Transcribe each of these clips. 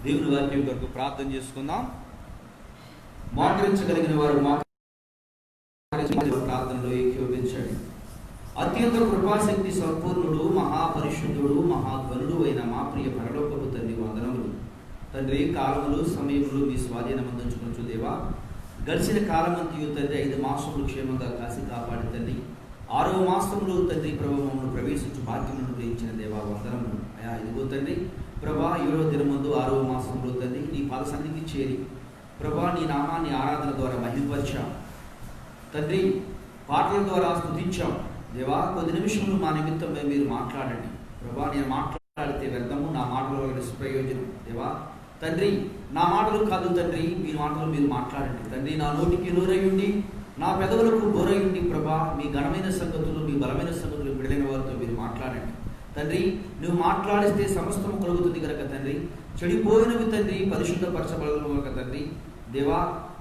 దేవుని వాక్యం కొరకు ప్రార్థన చేసుకుందాం. మోకరించగలిగిన వారు ప్రార్థనలో ఏకీభవించండి. అత్యంత కృపాశక్తి సంపూర్ణుడు, మహాపరిశుద్ధుడు, మహాగణుడు అయిన మా ప్రియ పరలోకపు తండ్రి, వందనములు తండ్రి. కాలములు సమయములు మీ స్వాధీనం అందించుకొనొచ్చు దేవా. గడిచిన కాలమంతయు తండ్రి 5 మాసములు క్షేమంగా కాసి కాపాడి తండ్రి, 6వ మాసంలో తండ్రి ప్రభావమును ప్రవేశించు భాగ్యమును గ్రహించిన దేవా, వందనములు అయా. ఇదిగో తండ్రి ప్రభా 7వ దినమందు 6వ మాసంలో తండ్రి నీ పాద సన్నిధికి చేరి ప్రభా నీ నామాన్ని ఆరాధన ద్వారా మహిమపరిచాం తండ్రి, పాటల ద్వారా స్తుతించాం దేవా. కొద్ది నిమిషములు మా నిమిత్తం మీరు మాట్లాడండి ప్రభా. నేను మాట్లాడితే వ్యర్థము, నా మాటల వల్ల నిష్ప్రయోజనం దేవా. తండ్రి నా మాటలు కాదు తండ్రి, మీ మాటలు మీరు మాట్లాడండి తండ్రి. నా నోటికి నోరయ్యుండి, నా పెదవులకు బోరయ్యుండి ప్రభా. మీ ఘనమైన సంగతులు, మీ బలమైన సంగతులు విడలైన వారితో మీరు మాట్లాడండి తండ్రి. నువ్వు మాట్లాడిస్తే సమస్తము కలుగుతుంది కనుక తండ్రి, చెడిపోయినవి తండ్రి పరిశుద్ధపరచబడము కనుక తండ్రి దేవా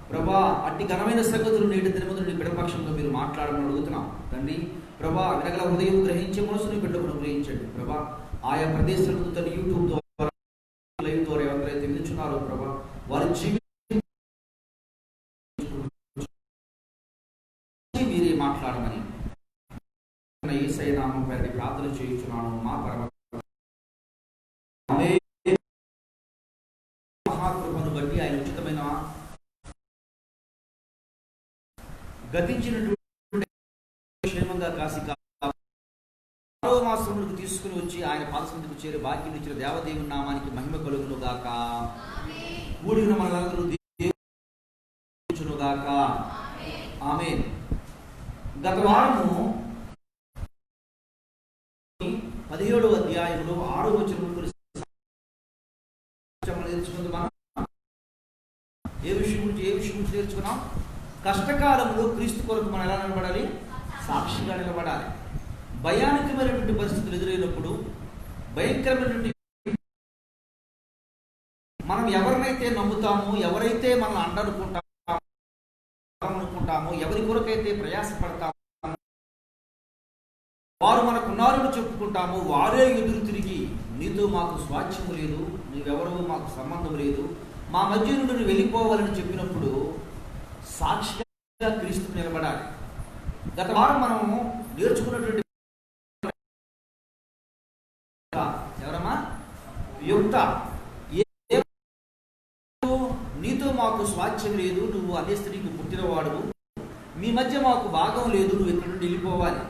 ప్రభా. అట్టి ఘనమైన సంగతులు నేటి దినములు నీ బిడ్డపక్షంలో మీరు మాట్లాడమని అడుగుతున్నాం తండ్రి ప్రభా. వినగల హృదయం గ్రహించే మనసుని బిడ్డకును గ్రహించండి ప్రభా. ఆయా ప్రదేశాలను తన యూట్యూబ్ ద్వారా, లైవ్ ద్వారా ఎవరైతే వినుచున్నారో ప్రభా, వారి జీవితం మీరే మాట్లాడమని యేసయ్య నామం పేరిట ప్రార్థన చేయుచున్నాను మా పరమ మహాకృపను బట్టి ఆయన ఉచితమైన గతించినటువంటి క్షేమంగా కాసి 6వ మాసములకు తీసుకుని వచ్చి ఆయన పాదసన్నిధికి చేరి భాగ్యం ఇచ్చిన దేవదేవుని నామానికి మహిమ కలుగును గాక. కూడిన మనలందరూ దీవించును గాక. ఆమేన్. గత వారము 17వ అధ్యాయంలో 6వ వచనం నేర్చుకుందాం. ఏ విషయం గురించి నేర్చుకున్నాం? కష్టకాలంలో క్రీస్తు కొరకు మనం ఎలా నిలబడాలి? సాక్షిగా నిలబడాలి. భయానకమైనటువంటి పరిస్థితులు ఎదురైనప్పుడు, భయంకరమైనటువంటి మనం ఎవరినైతే నమ్ముతామో, ఎవరైతే మనం అనుకుంటామో, ఎవరి కొరకైతే ప్రయాసపడతామో, వారు మనకున్నారని చెప్పుకుంటామో, వారే ఎదురు తిరిగి నీతో మాకు స్వాచ్ఛము లేదు, నీవెవరో మాకు సంబంధం లేదు, మా మధ్య నుండి నువ్వు వెళ్ళిపోవాలని చెప్పినప్పుడు సాక్షిగా క్రీస్తు నిలబడాలి. గత వారం మనము నేర్చుకున్నటువంటి ఎవరమ్మా? యుక్త. నీతో మాకు స్వాచ్ఛం లేదు, నువ్వు అదే స్త్రీకి పుట్టినవాడు, మీ మధ్య మాకు భాగం లేదు, నువ్వు ఇక్కడ నుండి వెళ్ళిపోవాలి.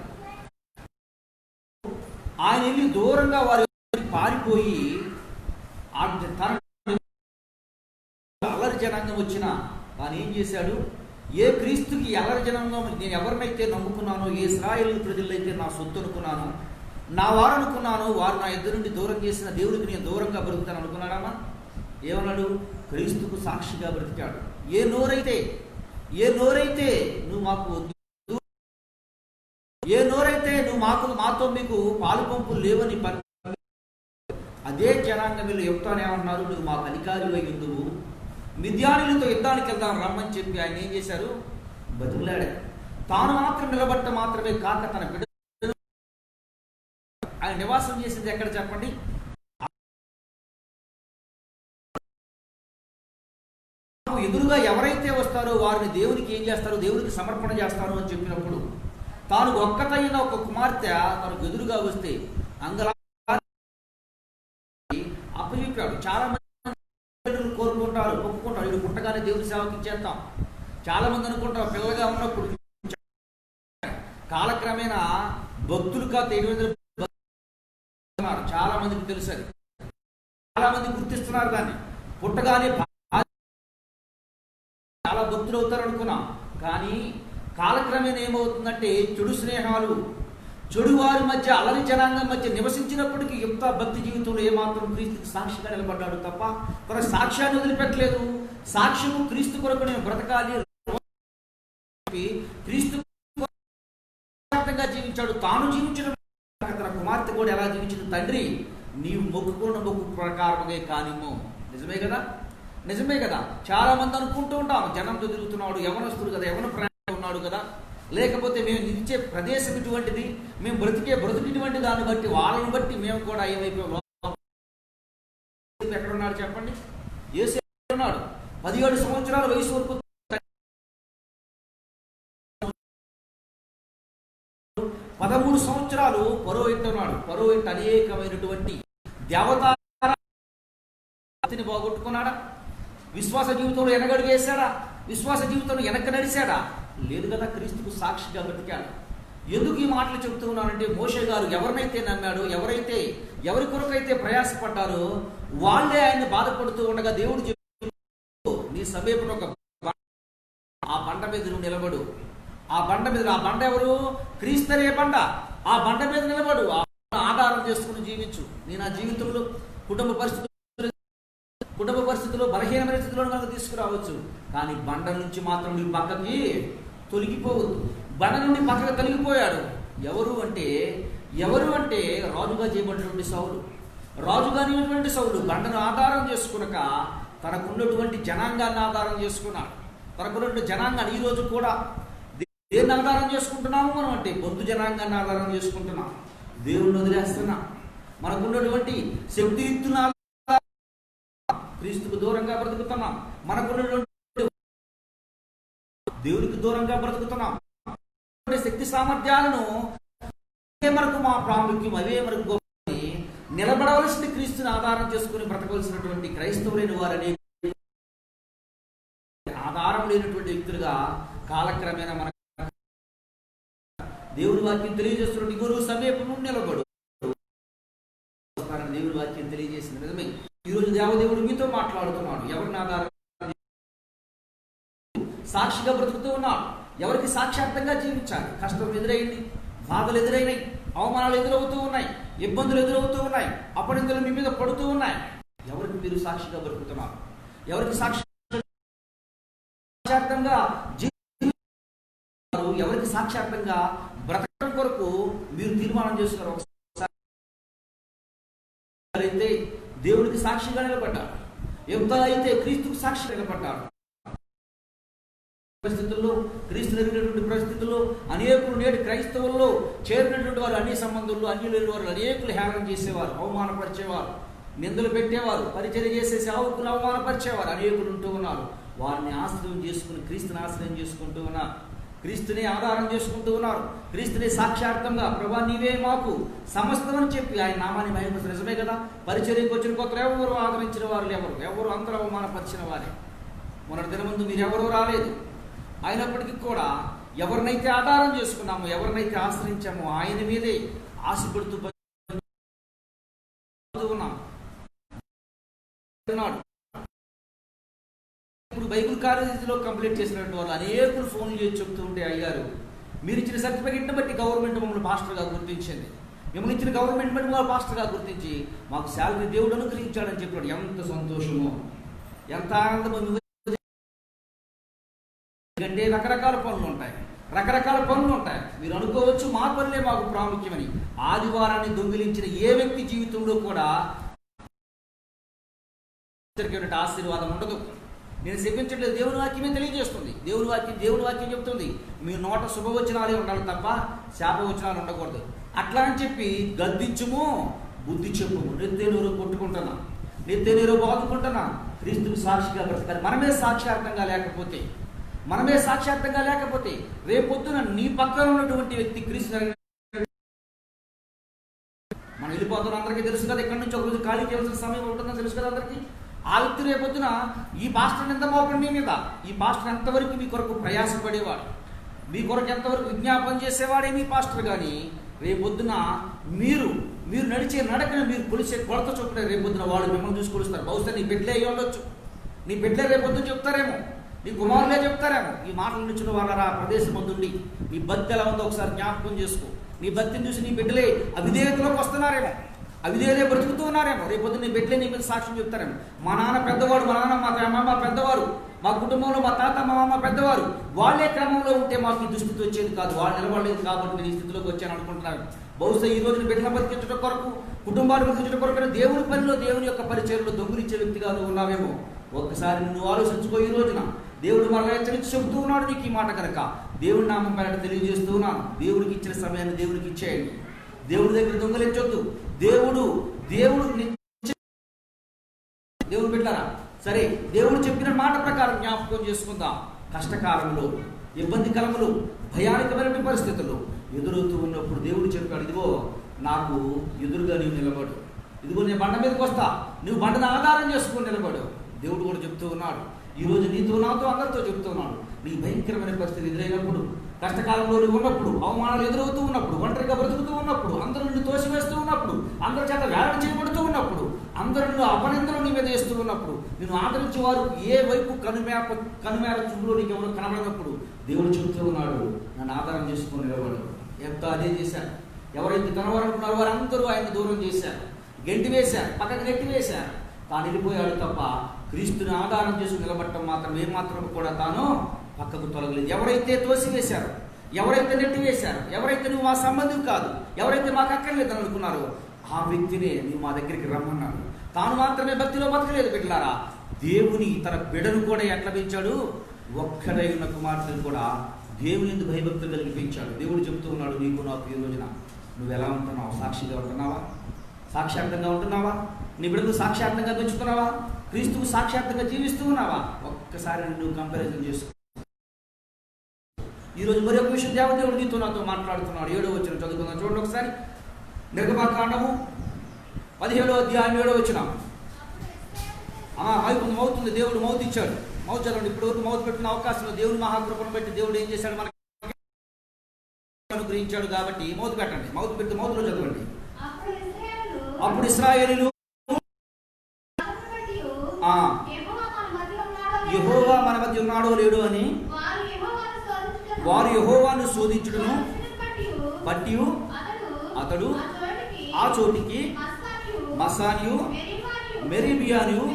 ఆయన వెళ్ళి దూరంగా వారి పారిపోయి తన అల్లరి జనాంగం వచ్చిన తాను ఏం చేశాడు? ఏ క్రీస్తుకి అల్లరి జనాంగం, నేను ఎవరినైతే నమ్ముకున్నానో, ఏ ఇశ్రాయేలు ప్రజలైతే నా సొత్తు అనుకున్నానో, నా వారు అనుకున్నాను, వారు నా ఇద్దరు నుండి దూరం చేసిన దేవుడికి నేను దూరంగా బ్రతుకుతాను అనుకున్నాడామా? ఏమన్నాడు? క్రీస్తుకు సాక్షిగా బ్రతికాడు. ఏ నోరైతే నువ్వు మాకు వద్దు, ఏ నోరైతే నువ్వు మాతో మీకు పాలు పంపులు లేవని అదే జనాంగంలో యుక్తాన్ని ఏమన్నారు? నువ్వు మాకు అధికారులు అయి ఉందువు, మిద్యానీయులతో యుద్ధానికి వెళ్దాం రమ్మని చెప్పి ఆయన ఏం చేశారు? బతుకులాడారు. తాను మాత్రం నిలబట్ట మాత్రమే కాక తన బిడ్డ ఆయన నివాసం చేసింది ఎక్కడ చెప్పండి? ఎదురుగా ఎవరైతే వస్తారో వారిని దేవునికి ఏం చేస్తారో, దేవునికి సమర్పణ చేస్తారో అని చెప్పినప్పుడు తాను ఒక్కటైన ఒక కుమార్తె తనకు ఎదురుగా వస్తే అప్పచెప్పాడు. చాలా మంది కోరుకుంటారు, ఒప్పుకుంటారు, వీడు పుట్టగానే దేవుని సేవకి ఇచ్చేస్తాం. చాలా మంది అనుకుంటారు పిల్లగా ఉన్నప్పుడు. కాలక్రమేణా భక్తులు కాదు 800 చాలా మందికి తెలుసు, అది చాలా మంది గుర్తిస్తున్నారు. దాన్ని పుట్టగానే చాలా భక్తులు అవుతారు అనుకున్నాం. కానీ కాలక్రమేణా ఏమవుతుందంటే చెడు స్నేహాలు, చెడు వారి మధ్య, అల్లరి జనాంగం మధ్య నివసించినప్పటికీ యుక్త భక్తి జీవితంలో ఏమాత్రం క్రీస్తుకి సాక్షిగా నిలబడ్డాడు తప్ప తన సాక్ష్యాన్ని వదిలిపెట్టలేదు. సాక్ష్యము క్రీస్తు కొరకు నేను బ్రతకాలి, క్రీస్తు జీవించాడు. తాను జీవించిన తన కుమార్తె కూడా ఎలా జీవించింది? తండ్రి నీవు మొక్కుకున్న మొక్కు ప్రకారమే కానిమో. నిజమే కదా? నిజమే కదా? చాలా మంది అనుకుంటూ ఉంటాం, జనంతో తిరుగుతున్నాడు, యవనస్తుడు కదా, యవన ప్రాణం ఉన్నాడు కదా, లేకపోతే మేము నిలిచే ప్రదేశం ఇటువంటిది, మేము బ్రతికిటువంటి దాన్ని బట్టి వాళ్ళని బట్టి మేము కూడా ఏమైపోయాం. ఎక్కడున్నాడు చెప్పండి? యేసు ఉన్నాడు 17 సంవత్సరాల వయసు వరకు 13 సంవత్సరాలు ఫరో ఇంట ఉన్నాడు. ఫరో ఇంట అనేకమైనటువంటి దేవతని పోగొట్టుకున్నాడా? విశ్వాస జీవితంలో వెనకడుగు వేశాడా? విశ్వాస జీవితంలో వెనక నడిచాడా? లేదు కదా. క్రీస్తుకు సాక్షిగా బ్రతికాడు. ఎందుకు ఈ మాటలు చెబుతూ ఉన్నానంటే, మోషే గారు ఎవరినైతే నమ్మాడో, ఎవరి కొరకైతే ప్రయాసపడ్డారో వాళ్ళే ఆయన్ని బాధపడుతూ ఉండగా దేవుడు చెప్పు, నీ సమీపంలో ఒక ఆ బండ మీద నువ్వు నిలబడు. ఆ బండ ఎవరు? క్రీస్తనే బండ. ఆ బండ మీద నిలబడు. ఆ ఆధారం చేసుకుని జీవించు. నేను నా జీవితంలో కుటుంబ పరిస్థితుల్లో బలహీన పరిస్థితుల్లో మనకు తీసుకురావచ్చు, కానీ బండ నుంచి మాత్రం నీ పక్కకి తొలగిపోవద్దు. బండ నుండి పక్కకి తొలగిపోయాడు. ఎవరు అంటే రాజుగా చేయబడినటువంటి సౌలు. రాజుగానేటువంటి సౌలు బండను ఆధారం చేసుకునక తనకున్నటువంటి జనాంగాన్ని ఆధారం చేసుకున్నాడు. తనకున్నటువంటి జనాంగాన్ని ఈరోజు కూడా దేన్ని ఆధారం చేసుకుంటున్నాము మనం అంటే బొద్దు జనాంగాన్ని ఆధారం చేసుకుంటున్నాం. దేవుణ్ణి వదిలేస్తున్నాం. మనకున్నటువంటి శక్తియుక్తుల క్రీస్తుకు దూరంగా బ్రతుకుతున్నాం. మనకున్నటువంటి దేవునికి దూరంగా బ్రతుకుతున్నాం. శక్తి సామర్థ్యాలను మనకు మా ప్రాముఖ్యం, అవే మనకు గొప్ప. నిలబడవలసిన క్రీస్తుని ఆధారం చేసుకుని బ్రతకవలసినటువంటి క్రైస్తవులైన వారని ఆధారం లేనటువంటి వ్యక్తులుగా కాలక్రమేణా మన దేవుని వాక్యం తెలియజేస్తున్నటువంటి గురువు సమీపము నిలబడు. దేవుని వాక్యం తెలియజేసింది నిజమే. ఈరోజు దేవదేవుడు మీతో మాట్లాడుతున్నాడు. ఎవరిని ఆధారం సాక్షిగా బ్రతుకుతూ ఉన్నాడు. ఎవరికి సాక్షార్థంగా జీవించాలి. కష్టం ఎదురైంది, బాధలు ఎదురైనాయి, అవమానాలు ఎదురవుతూ ఉన్నాయి, ఇబ్బందులు ఎదురవుతూ ఉన్నాయి, అపనిందలు మీ మీద పడుతూ ఉన్నాయి. ఎవరికి మీరు సాక్షిగా బ్రతుకుతున్నారు? ఎవరికి సాక్షార్థంగా ఎవరికి సాక్షార్థంగా బ్రతకడం కొరకు మీరు తీర్మానం చేస్తున్నారు? అయితే దేవుడికి సాక్షిగా నిలబడ్డారు. ఎంత అయితే క్రీస్తుకు సాక్షి నిలబడ్డారు. పరిస్థితుల్లో, క్రీస్తు ఎరిగినటువంటి పరిస్థితుల్లో అనేకులు నేటి క్రైస్తవుల్లో చేరినటువంటి వారు అన్ని సంబంధుల్లో అన్యులైన వారు అనేకులు హేళన చేసేవారు, అవమానపరిచేవారు, నిందలు పెట్టేవారు, పరిచర్య చేసే సేవకులు అవమానపరిచేవారు అనేకులు ఉంటూ ఉన్నారు. వారిని ఆశ్రయం చేసుకుని క్రీస్తుని ఆశ్రయం చేసుకుంటూ ఉన్నారు. క్రీస్తుని ఆధారం చేసుకుంటూ ఉన్నారు. క్రీస్తుని సాక్షార్థంగా ప్రభా నీవే మాకు సమస్తం అని చెప్పి ఆయన నామాన్ని మహిమ. నిజమే కదా. పరిచర్యకు వచ్చిన కొత్త ఎవరు ఆదరించిన వారు ఎవరు అందరూ అవమానపరిచిన వారే. మొన్నటి దినముందు మీరు ఎవరూ రాలేదు. అయినప్పటికీ కూడా ఎవరినైతే ఆధారం చేసుకున్నామో, ఎవరినైతే ఆశ్రయించామో ఆయన మీదే ఆశపడుతూ ఉన్నాం. ఇప్పుడు బైబిల్ కాలేజీలో కంప్లీట్ చేసినటువంటి వాళ్ళు అనేకులు ఫోన్లు చేసి చెప్తూ ఉంటే, అయ్యారు మీరు ఇచ్చిన సర్టిఫికెట్ని బట్టి గవర్నమెంట్ మమ్మల్ని పాస్టర్గా గుర్తించింది, మిమ్మల్ని ఇచ్చిన గవర్నమెంట్ బట్టి వాళ్ళు పాస్టర్గా గుర్తించి మాకు శాలరీ దేవుడు అనుగ్రహించాడని చెప్పాడు. ఎంత సంతోషమో, ఎంత ఆనందమో. ఎందుకంటే రకరకాల పనులు ఉంటాయి. మీరు అనుకోవచ్చు మా పనులే మాకు ప్రాముఖ్యమని. ఆదివారాన్ని దొంగిలించిన ఏ వ్యక్తి జీవితంలో కూడా ఆశీర్వాదం ఉండదు. నేను శపించట్లేదు, దేవుని వాక్యమే తెలియజేస్తుంది. దేవుని వాక్యం చెప్తుంది, మీ నోట శుభవచనాలే ఉండాలి తప్ప శాపవచనాలు ఉండకూడదు. అట్లా అని చెప్పి గద్దించుము, బుద్ధి చెప్పుము. నిత్యనూరు కొట్టుకుంటున్నా, నిత్యనూరు బాదుకుంటున్నా. క్రీస్తుకు సాక్షిగా బ్రతకాలి. మనమే సాక్షార్థంగా లేకపోతే రేపొద్దున నీ పక్కన ఉన్నటువంటి వ్యక్తి క్రీస్తు మనం వెళ్ళిపోతున్న అందరికీ తెలుసు కదా. ఎక్కడి నుంచి ఒక రోజు ఖాళీ చేయాల్సిన సమయం ఉంటుందని తెలుసు కదా అందరికీ. ఆ వ్యక్తి రేపొద్దున ఈ పాస్టర్ ఎంత మోపండి మీ మీద, ఈ పాస్టర్ ఎంతవరకు మీ కొరకు ప్రయాసపడేవాడు, మీ కొరకు ఎంతవరకు విజ్ఞాపన చేసేవాడే మీ పాస్టర్. కానీ రేపొద్దున మీరు నడిచే నడకను మీరు కొలిసే కొలత చొప్పున రేపొద్దున వాళ్ళు మిమ్మల్ని చూసి కొలుస్తారు. బహుశా నీ బిడ్డలే అయ్యి ఉండొచ్చు, నీ బిడ్డలే రేపొద్దున చెప్తారేమో, నీ కుమారులే చెప్తారేమో. ఈ మాటలు నుంచి వాళ్ళ ప్రదేశం వద్దుండి నీ భక్తి ఎలా ఉందో ఒకసారి జ్ఞాపకం చేసుకో. నీ భక్తిని చూసి నీ బిడ్డలే అవిధేయతలోకి వస్తున్నారేమో, అవిధేయలే బ్రతుకుతూ ఉన్నారేమో. రేపొద్దు నీ బిడ్డలే నీ మీద సాక్ష్యం చెప్తారేమో. మా నాన్న పెద్దవాడు, మా నాన్న మా అమ్మ పెద్దవారు, మా కుటుంబంలో మా తాత మా అమ్మ పెద్దవారు, వాళ్ళే క్రమంలో ఉంటే మాకు ఈ దుస్థితి వచ్చేది కాదు, వాళ్ళు నిలబడలేదు కాబట్టి నేను ఈ స్థితిలోకి వచ్చాను అనుకుంటున్నాను. బహుశా ఈ రోజున బిడ్డల బతికించడం కొరకు, కుటుంబాన్ని బతికించడం కొరకు దేవుని పనిలో, దేవుని యొక్క పరిచయంలో దొంగిలించే వ్యక్తిగా నువ్వు ఉన్నావేమో. ఒక్కసారి నువ్వు ఆలోచించుకో. ఈ రోజున దేవుడు మనల్ని హెచ్చరించి చెబుతూ ఉన్నాడు నీకు ఈ మాట కనుక దేవుడి నామం పైన తెలియజేస్తూ ఉన్నాను. దేవుడికి ఇచ్చిన సమయాన్ని దేవుడికి ఇచ్చేయండి. దేవుడి దగ్గర దొంగలించొద్దు. దేవుడు బిడ్డారా సరే, దేవుడు చెప్పిన మాట ప్రకారం జ్ఞాపకం చేసుకుందాం. కష్టకాలంలో, ఇబ్బందికరములు, భయానకమైన పరిస్థితుల్లో ఎదురవుతూ ఉన్నప్పుడు దేవుడు చెప్పాడు, ఇదిగో నాకు ఎదురుగా నీవు నిలబడు, ఇదిగో నేను బండ మీదకి వస్తా, నువ్వు బండను ఆధారం చేసుకుని నిలబడు. దేవుడు కూడా చెప్తూ ఉన్నాడు. ఈరోజు నీతో నాతో అందరితో చెప్తున్నాడు. నీ భయంకరమైన పరిస్థితి ఎదురైనప్పుడు, కష్టకాలంలో ఉన్నప్పుడు, అవమానాలు ఎదురవుతూ ఉన్నప్పుడు, ఒంటరిగా బ్రతుకుతూ ఉన్నప్పుడు, అందరూ నిన్ను తోసివేస్తూ ఉన్నప్పుడు, అందరి చేత వేరణ చేయబడుతూ ఉన్నప్పుడు, అందరూ అపనిందలు నీ మీద వేస్తూ ఉన్నప్పుడు, నేను ఆదరించే వారు ఏ వైపు కనుమేర చూపులో నీకు ఎవరు కనబడినప్పుడు దేవుడు చెబుతూ ఉన్నాడు, నన్ను ఆధారం చేసుకుని నిలబడు. ఎంత అదే చేశారు. ఎవరైతే కనబడుతున్నారో వారందరూ ఆయన దూరం చేశారు, గెంటి వేశారు, పక్కకి నెట్టి వేశారు. తాను వెళ్ళిపోయాడు తప్ప క్రీస్తుని ఆధారం చేసుకుని నిలబడటం మాత్రం ఏమాత్రం కూడా తాను పక్కకు తొలగలేదు. ఎవరైతే తోసివేశారు, ఎవరైతే నెట్టి వేశారు, ఎవరైతే నువ్వు మా సంబంధం కాదు, ఎవరైతే మాకు అక్కర్లేదని అనుకున్నారో ఆ వ్యక్తినే నువ్వు మా దగ్గరికి రమ్మన్నాడు. తాను మాత్రమే భక్తిలో బతకలేదు బిడ్డలారా. దేవుని తన బిడను కూడా ఎట్లా పెంచాడు? ఒక్కడై ఉన్న కుమార్తెను కూడా దేవుని ఎందుకు భయభక్తులు కలిగి పెంచాడు. దేవుడు చెప్తూ ఉన్నాడు, నీకు నాకు ఈ రోజున నువ్వు ఎలా ఉంటున్నావు? సాక్షిగా ఉంటున్నావా? సాక్షార్థంగా ఉంటున్నావా? నీ బిడ్డకు సాక్షార్థంగా పెంచుతున్నావా? క్రీస్తుకు సాక్షార్థంగా జీవిస్తూ ఉన్నావా? ఒక్కసారి నువ్వు కంపారిజన్ చేసుకో. ఈరోజు మరి ఒక విషయం దేవదేవుడు నీతో నాతో మాట్లాడుతున్నాడు. 7వ వచనం చదువుకుందాం, చూడండి ఒకసారి. నిర్గమకాండము 17వ అధ్యాయం 7వ వచనం. మౌతుంది, దేవుడు మౌత్ ఇచ్చాడు. మౌత్ చదవండి. ఇప్పుడు వరకు మౌత్ పెట్టిన అవకాశంలో దేవుని మహాకృపను బట్టి దేవుడు ఏం చేశాడు? మనకు అనుగ్రహించాడు కాబట్టి మౌత్ పెట్టండి. మౌత్ పెట్టి మౌత్లో చదవండి. అప్పుడు ఇశ్రాయేలీయులు యెహోవా మన మధ్య ఉన్నాడో లేడు అని వారు యెహోవాను శోధించుటను బట్టి అతడు ఆ చోటికి మసానియు మెరీబియానియు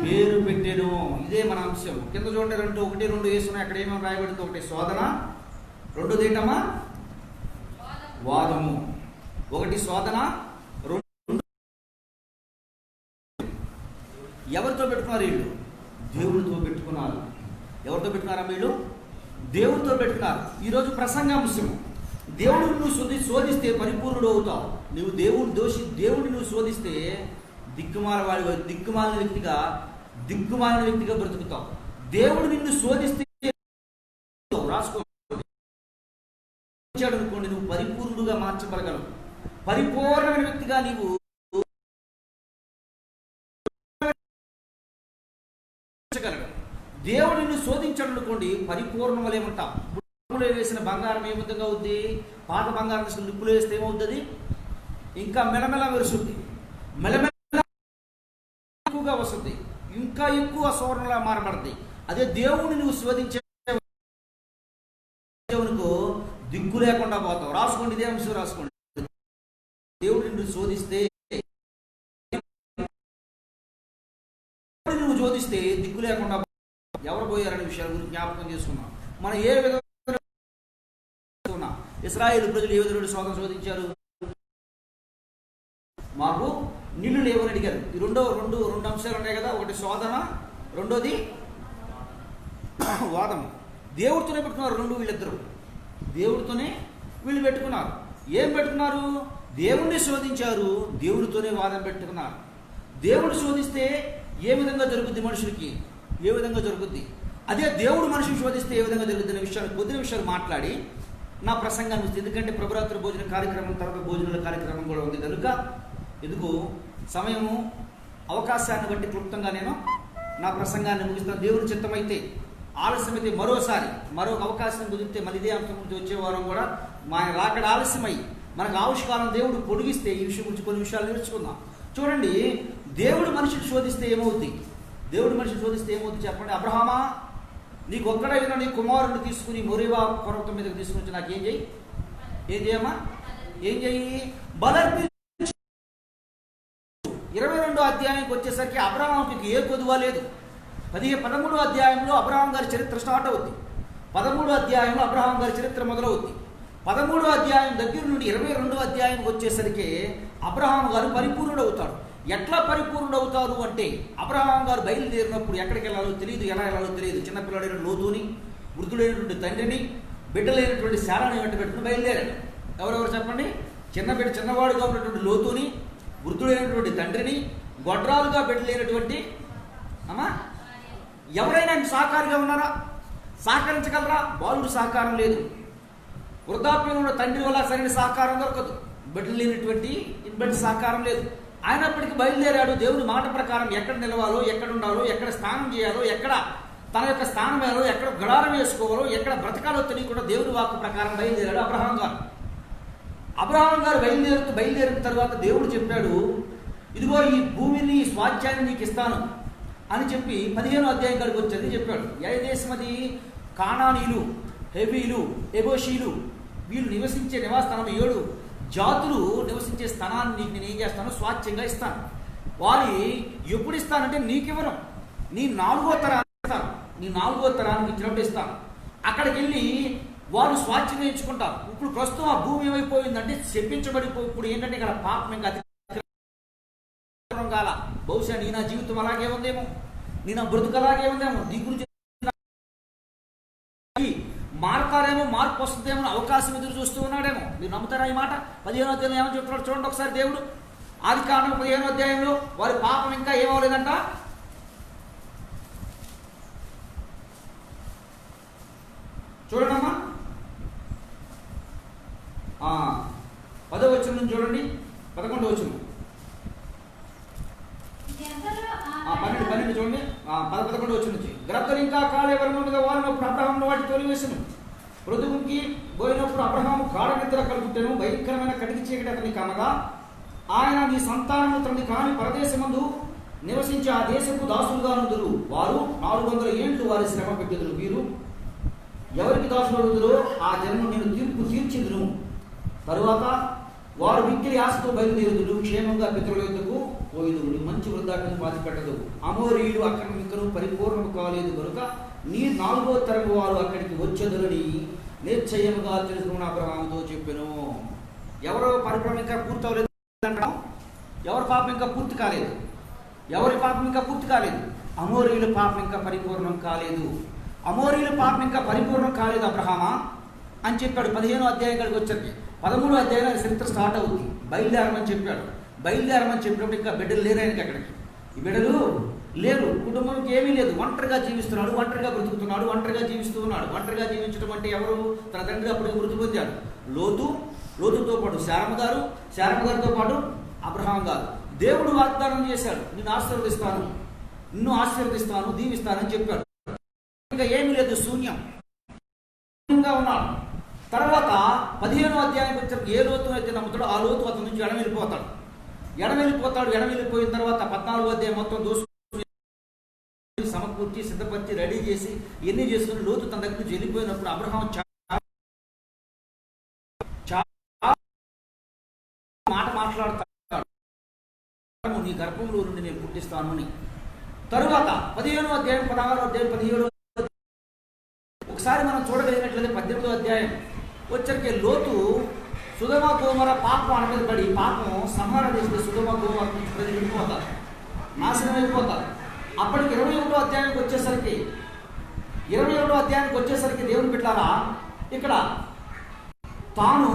పేరు పెట్టెను. ఇదే మన అంశం. కింద చూడండి, 1-2 వేసుకున్నాయి. అక్కడ ఏమేమి రాయబడింది? ఒకటి శోధన, రెండోది ఏంటమ్మా? వాదము. ఒకటి శోధన, ఎవరితో పెట్టుకున్నారు వీళ్ళు? దేవుడితో పెట్టుకున్నారు. ఎవరితో పెట్టుకున్నారా వీళ్ళు? దేవుడితో పెట్టుకున్నారు. ఈరోజు ప్రసంగాంశం, దేవుడు నువ్వు శోధిస్తే పరిపూర్ణుడు అవుతావు. నువ్వు దేవుడిని నువ్వు శోధిస్తే దిక్కుమాలిన వ్యక్తిగా బ్రతుకుతావు. దేవుడు నిన్ను శోధిస్తే రాసుకోండి, నువ్వు పరిపూర్ణుడుగా మార్చబడగలవు. పరిపూర్ణమైన వ్యక్తిగా నీవు దేవుడు నిన్ను శోధించాడు అనుకోండి, పరిపూర్ణం వల్ల ఏమంటాం? నిప్పులో వేసిన బంగారం ఏ విధంగా అవుద్ది? పాత బంగారం తీసుకుని నిప్పులో వేస్తే ఏమవుతుంది? ఇంకా మెలమెల మెరుస్తుంది, మెలమెల ఎక్కువగా వస్తుంది, ఇంకా ఎక్కువ సువర్ణలా మారబడుతుంది. అదే దేవుడిని నువ్వు శోధించే దిక్కు లేకుండా పోతావు. రాసుకోండి, ఇదే అంశం రాసుకోండి. దేవుడిని నువ్వు శోధిస్తే నువ్వు శోధిస్తే దిక్కు లేకుండా ఎవరు పోయారనే విషయాల గురించి జ్ఞాపకం చేసుకున్నాం. మనం ఏ విధంగా ఇశ్రాయేలు ప్రజలు ఏ విధంగా శోధించారు? మాకు నీళ్లు లేవని అడిగారు. ఈ రెండు అంశాలు ఉన్నాయి కదా. ఒకటి శోధన, రెండోది వాదము. దేవుడితోనే పెట్టుకున్నారు వీళ్ళిద్దరు. దేవుడితోనే వీళ్ళు పెట్టుకున్నారు. ఏం పెట్టుకున్నారు? దేవుణ్ణి శోధించారు, దేవుడితోనే వాదం పెట్టుకున్నారు. దేవుడు శోధిస్తే ఏ విధంగా జరుగుద్ది? మనుషులకి ఏ విధంగా జరుగుద్ది? అదే దేవుడు మనిషిని శోధిస్తే ఏ విధంగా జరుగుద్ది అనే విషయాలు కొద్ది విషయాలు మాట్లాడి నా ప్రసంగాన్ని వస్తుంది. ఎందుకంటే ప్రభురాత్రి భోజన కార్యక్రమం తర్వాత భోజనాల కార్యక్రమం కూడా ఉంది కనుక ఎందుకు సమయము అవకాశాన్ని బట్టి క్లుప్తంగా నేను నా ప్రసంగాన్ని ముగిస్తాను. దేవుని చిత్తమైతే ఆలస్యమైతే మరో అవకాశం కుదిరితే మళ్ళీ ఇదే అంశం గురించి వచ్చే వారం కూడా మా రాకడ ఆలస్యమై మనకు ఆయుష్కాలం దేవుడు పొడిగిస్తే ఈ విషయం గురించి కొన్ని విషయాలు నేర్చుకుందాం. చూడండి, దేవుడు మనిషిని శోధిస్తే ఏమవుద్ది? చెప్పండి. అబ్రహామా, నీకు ఒక్కడైనా నీ కుమారుడిని తీసుకుని మొరీబా పర్వతం మీదకి తీసుకుని నాకు ఏం చేయమ్మా? ఏం చెయ్యి? బలర్పించు. 22వ అధ్యాయానికి వచ్చేసరికి అబ్రహాంకి ఏ కొదువా లేదు. 13వ అధ్యాయంలో అబ్రహాం గారి చరిత్ర స్టార్ట్ అవుద్ది. 13వ అధ్యాయంలో అబ్రహాం గారి చరిత్ర మొదలవుద్ది. 13వ అధ్యాయం దగ్గర నుండి 22వ అధ్యాయానికి వచ్చేసరికి అబ్రహాం గారు పరిపూర్ణుడు అవుతాడు. ఎట్లా పరిపూర్ణుడు అవుతారు అంటే, అబ్రహాం గారు బయలుదేరినప్పుడు ఎక్కడికి వెళ్ళాలో తెలియదు, ఎలా వెళ్ళాలో తెలియదు. చిన్నపిల్లడైన లోతుని, వృద్ధుడైనటువంటి తండ్రిని, బిడ్డలైనటువంటి శారాన్ని వెంట పెట్టుకుని బయలుదేరాడు. ఎవరెవరు చెప్పండి? చిన్నవాడుగా ఉన్నటువంటి లోతుని, వృద్ధుడైనటువంటి తండ్రిని, గొడ్రాలుగా బిడ్డలైనటువంటి అమ్మా, ఎవరైనా ఆయన సహకారిగా ఉన్నారా? సహకరించగలరా? బాలుడు సహకారం లేదు. వృద్ధాప్యంలో తండ్రి వల్ల సరైన సహకారం దొరకదు. బిడ్డలు లేనటువంటి బిడ్డ సహకారం లేదు. అయినప్పటికీ బయలుదేరాడు. దేవుని మాట ప్రకారం ఎక్కడ నిలవాలో, ఎక్కడ ఉండాలో, ఎక్కడ స్నానం చేయాలో, ఎక్కడ తన యొక్క స్థానం వేయాలో, ఎక్కడ గడారం వేసుకోవాలో, ఎక్కడ బ్రతకాలో తెలియకుండా దేవుని వాక్కు ప్రకారం బయలుదేరాడు అబ్రహాం గారు. అబ్రహాం గారు బయలుదేరిన తర్వాత దేవుడు చెప్పాడు, ఇదిగో ఈ భూమిని, ఈ స్వాధ్యాన్ని నీకు ఇస్తాను అని చెప్పి 15వ అధ్యాయం కాడికి వచ్చేది చెప్పాడు. ఏ దేశం అది? కానానీయులు, హెవీలు, ఎబోషీలు, వీళ్ళు నివసించే నివాసస్థానం 7 జాతులు నివసించే స్థానాన్ని నీకు నేను ఏం చేస్తాను? స్వాచ్ఛంగా ఇస్తాను. వారి ఎప్పుడు ఇస్తానంటే నీకెవరు? నీ 4వ తరానికి ఇస్తాను. నీ 4వ తరానికి ఇచ్చినప్పుడు ఇస్తాను. అక్కడికి వెళ్ళి వారు స్వాచ్ఛంగా ఎంచుకుంటారు. ఇప్పుడు ప్రస్తుతం ఆ భూమి ఏమైపోయిందంటే చెప్పించబడిపోయి, ఇప్పుడు ఏంటంటే ఇక్కడ పాపం ఇంకా కాల. బహుశా నీ నా జీవితం అలాగే ఉందేమో, నీ నా బ్రతుకు అలాగే ఉందేమో. నీ గురించి మారతారేమో, మార్పు వస్తుందేమో, అవకాశం ఎదురు చూస్తూ ఉన్నాడేమో. మీరు నమ్ముతారా ఈ మాట? 15వ అధ్యాయం ఏమని చెప్తున్నాడు చూడండి ఒకసారి దేవుడు. ఆదికాండం 15వ అధ్యాయంలో వారి పాపం ఇంకా ఏమవలేదంట. చూడండమ్మా, 10వ వచనం నుంచి చూడండి, 11వ వచనం, 12 చూడండి, 11వ వచనం నుంచి. గ్రద్దలు ఇంకా కాలే వరము మీద వారినప్పుడు అబ్రహామును వాటి తొలివేసెను. మృదువుకి పోయినప్పుడు అబ్రహాము గాఢ నిద్ర కలుగుట్టెను. భయంకరమైన కటికి చీకటి అతని కనగా ఆయన నీ సంతానము తండ్రి కాని పరదేశమందు నివసించి ఆ దేశపు దాసులుగా నుందురు. వారు 400 ఏండ్లు వారి శ్రమ పెట్టెదరు. వీరు ఎవరికి దాసులు అడుగుదరో ఆ జన్మ నేను తీర్పు తీర్చిందును. తరువాత వారు మిక్కిలి ఆశతో బయలుదేరుదురు. క్షేమంగా పితరుల యొద్దకు పోయిదురు. మంచి వృద్ధాప్యం బాధ పెట్టదు. అమోరీయులు అక్కడ ఇంకను పరిపూర్ణము కాలేదు కనుక నీ 4వ తరము వారు అక్కడికి వచ్చేదరని నిశ్చయముగా తెలుసుకున్న అబ్రహాముతో చెప్పెను. ఎవరో పరిపూర్ణం ఇంకా పూర్తి అవ్వలేదు అంటాం. ఎవరి పాపం ఇంకా పూర్తి కాలేదు? ఎవరి పాపం ఇంకా పూర్తి కాలేదు? అమోరీయుల పాపం ఇంకా పరిపూర్ణం కాలేదు. అమోరీయుల పాపం ఇంకా పరిపూర్ణం కాలేదు అబ్రహామా అని చెప్పాడు. 15వ అధ్యాయం కాడికి వచ్చాక 13వ అధ్యాయం చరిత్ర స్టార్ట్ అవుతుంది. బయలుదేరమని చెప్పాడు. బయలుదేరమని చెప్పినప్పుడు ఇంకా బిడ్డలు లేరు ఆయనకి. అక్కడికి ఈ బిడ్డలు లేరు. కుటుంబంకి ఏమీ లేదు. ఒంటరిగా జీవిస్తున్నాడు, ఒంటరిగా బ్రతుకుతున్నాడు, ఒంటరిగా జీవిస్తూ ఉన్నాడు. ఒంటరిగా జీవించడం అంటే ఎవరు? తన తండ్రి అప్పటికి మృతి పొందాడు. లోతుతో పాటు శారమ్మ గారితో పాటు అబ్రహాం గారు. దేవుడు వాగ్దానం చేశాడు, నిన్ను ఆశీర్వదిస్తాను, దీవిస్తానని చెప్పాడు. ఇంకా ఏమీ లేదు, శూన్యంగా ఉన్నాడు. తర్వాత 15వ అధ్యాయానికి వచ్చాక ఏ లోతు అయితే నమ్ముతాడో ఆ లోతు అతని నుంచి ఎడమెళ్ళిపోతాడు. ఎడమెళ్ళిపోయిన తర్వాత 14వ అధ్యాయం మొత్తం దోసుకుని సమకూర్చి సిద్ధపరిచి రెడీ చేసి ఎన్ని చేసుకుని లోతు తన దగ్గర నుంచి వెళ్ళిపోయినప్పుడు అబ్రహాం మాట మాట్లాడతాడు, నీ గర్భంలో నుండి నేను పుట్టిస్తాను అని. తరువాత 15వ అధ్యాయం, 16వ అధ్యాయం, 17వ ఒకసారి మనం చూడగలిగినట్లయితే 18వ అధ్యాయం వచ్చరికి లోతు సుధమ గోమర పాపం అనేది పడి పాపం సంహారం చేస్తే సుధమ గోమర నుంచి ప్రజలు వెళ్ళిపోతారు, నాశనం అయిపోతారు. అప్పటికి 21వ అధ్యాయానికి వచ్చేసరికి దేవుని బిడ్డలారా ఇక్కడ తాను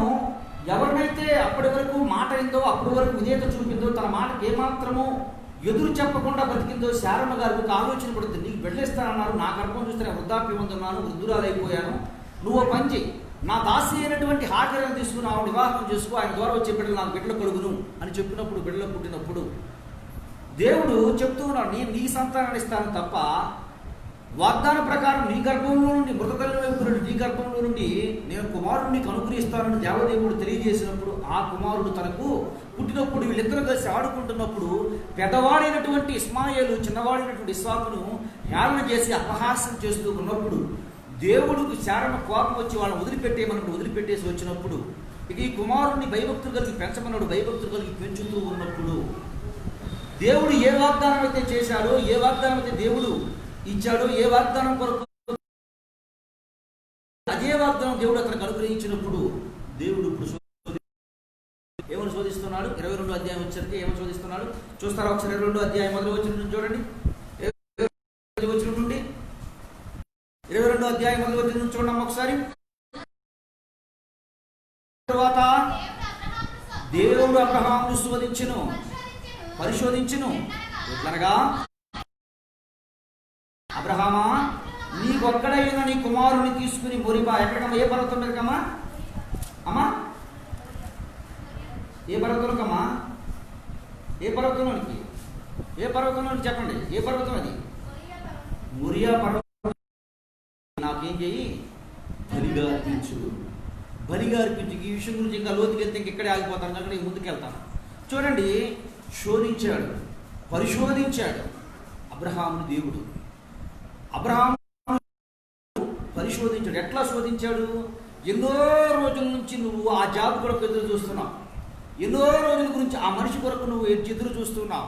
ఎవరినైతే అప్పటి వరకు మాట అయిందో, అప్పటి వరకు విధేయత చూపిందో, తన మాటకి ఏమాత్రము ఎదురు చెప్పకుండా బతికిందో శారమ్మ గారికి ఒక ఆలోచన పడుతుంది. నీకు బిడ్డలిస్తానన్నారు, నా గర్భం చూస్తే వృద్ధాప్యం ఉందన్నాను, వృద్ధురాలైపోయాను, నువ్వు పంచి నా దాసి అయినటువంటి హాజరును తీసుకుని ఆవిడ వివాహం చేసుకో, ఆయన ద్వారా వచ్చే బిడ్డలు నాకు బిడ్డలు కలుగును అని చెప్పినప్పుడు, బిడ్డలు పుట్టినప్పుడు దేవుడు చెప్తూ ఉన్నాడు, నేను నీ సంతానాన్ని ఇస్తాను తప్ప వాగ్దాన ప్రకారం నీ గర్భంలో నుండి, మృతతల్లి వైపు నుండి నీ గర్భంలో నుండి నేను కుమారుడు నీకు అనుగ్రహిస్తానని దేవదేవుడు తెలియజేసినప్పుడు ఆ కుమారుడు తనకు పుట్టినప్పుడు వీళ్ళిద్దరూ కలిసి ఆడుకుంటున్నప్పుడు పెద్దవాడైనటువంటి ఇస్మాయేలు చిన్నవాడైనటువంటి ఇస్సాకును హేళన చేసి అపహాస్యం చేస్తూ ఉన్నప్పుడు దేవుడికి శారమ్మ కోపం వచ్చి వాళ్ళని వదిలిపెట్టేసి వచ్చినప్పుడు ఇక ఈ కుమారుడిని భయభక్తులు కలిగి పెంచమన్నాడు. భయభక్తులు కలిగి పెంచుతూ ఉన్నప్పుడు దేవుడు ఏ వాగ్దానం అయితే చేశాడో, ఏ వాగ్దానం అయితే దేవుడు ఇచ్చాడో, ఏ వాగ్దానం కొరకు అదే వాగ్దానం దేవుడు అతనికి అనుగ్రహించినప్పుడు దేవుడు ఇప్పుడు ఏమని శోధిస్తున్నాడు? 22వ అధ్యాయం వచ్చరికి ఏమని శోధిస్తున్నాడు చూస్తారా ఒకసారి? 22వ అధ్యాయం మొదలు వచ్చిన నుంచి చూడండి. 22వ అధ్యాయం మొదలు వచ్చిన నుంచి చూడండి ఒకసారి. తర్వాత దేవుడు అబ్రహామును శోధించెను, పరిశోధించెను. ఎట్లనగా అబ్రహామా, నీకొక్కడైనా నీ కుమారుని తీసుకుని మొరిబా, ఎక్కడికమ్మా, ఏ పర్వతం మీదకమ్మా అమ్మా, ఏ పర్వతంలోకమ్మా, ఏ పర్వతంలోనికి, ఏ పర్వతంలోనికి చెప్పండి, ఏ పర్వతం అది? మొరియా పర్వతం. నాకేం చెయ్యి, బలిగా అర్పించు, బలిగా అర్పించు. ఈ విషయం గురించి ఇంకా లోతుకి వెళ్తే ఇక్కడే ఆగిపోతాను కనుక నేను ముందుకు వెళ్తాను. చూడండి, శోధించాడు, పరిశోధించాడు అబ్రహాముని దేవుడు. అబ్రహాము పరిశోధించాడు. ఎట్లా శోధించాడు? ఎన్నో రోజుల నుంచి నువ్వు ఆ జాబ్ కొరకు ఎదురు చూస్తున్నావు, ఎన్నో రోజుల గురించి ఆ మనిషి కొరకు నువ్వు ఎదురు చూస్తున్నావు,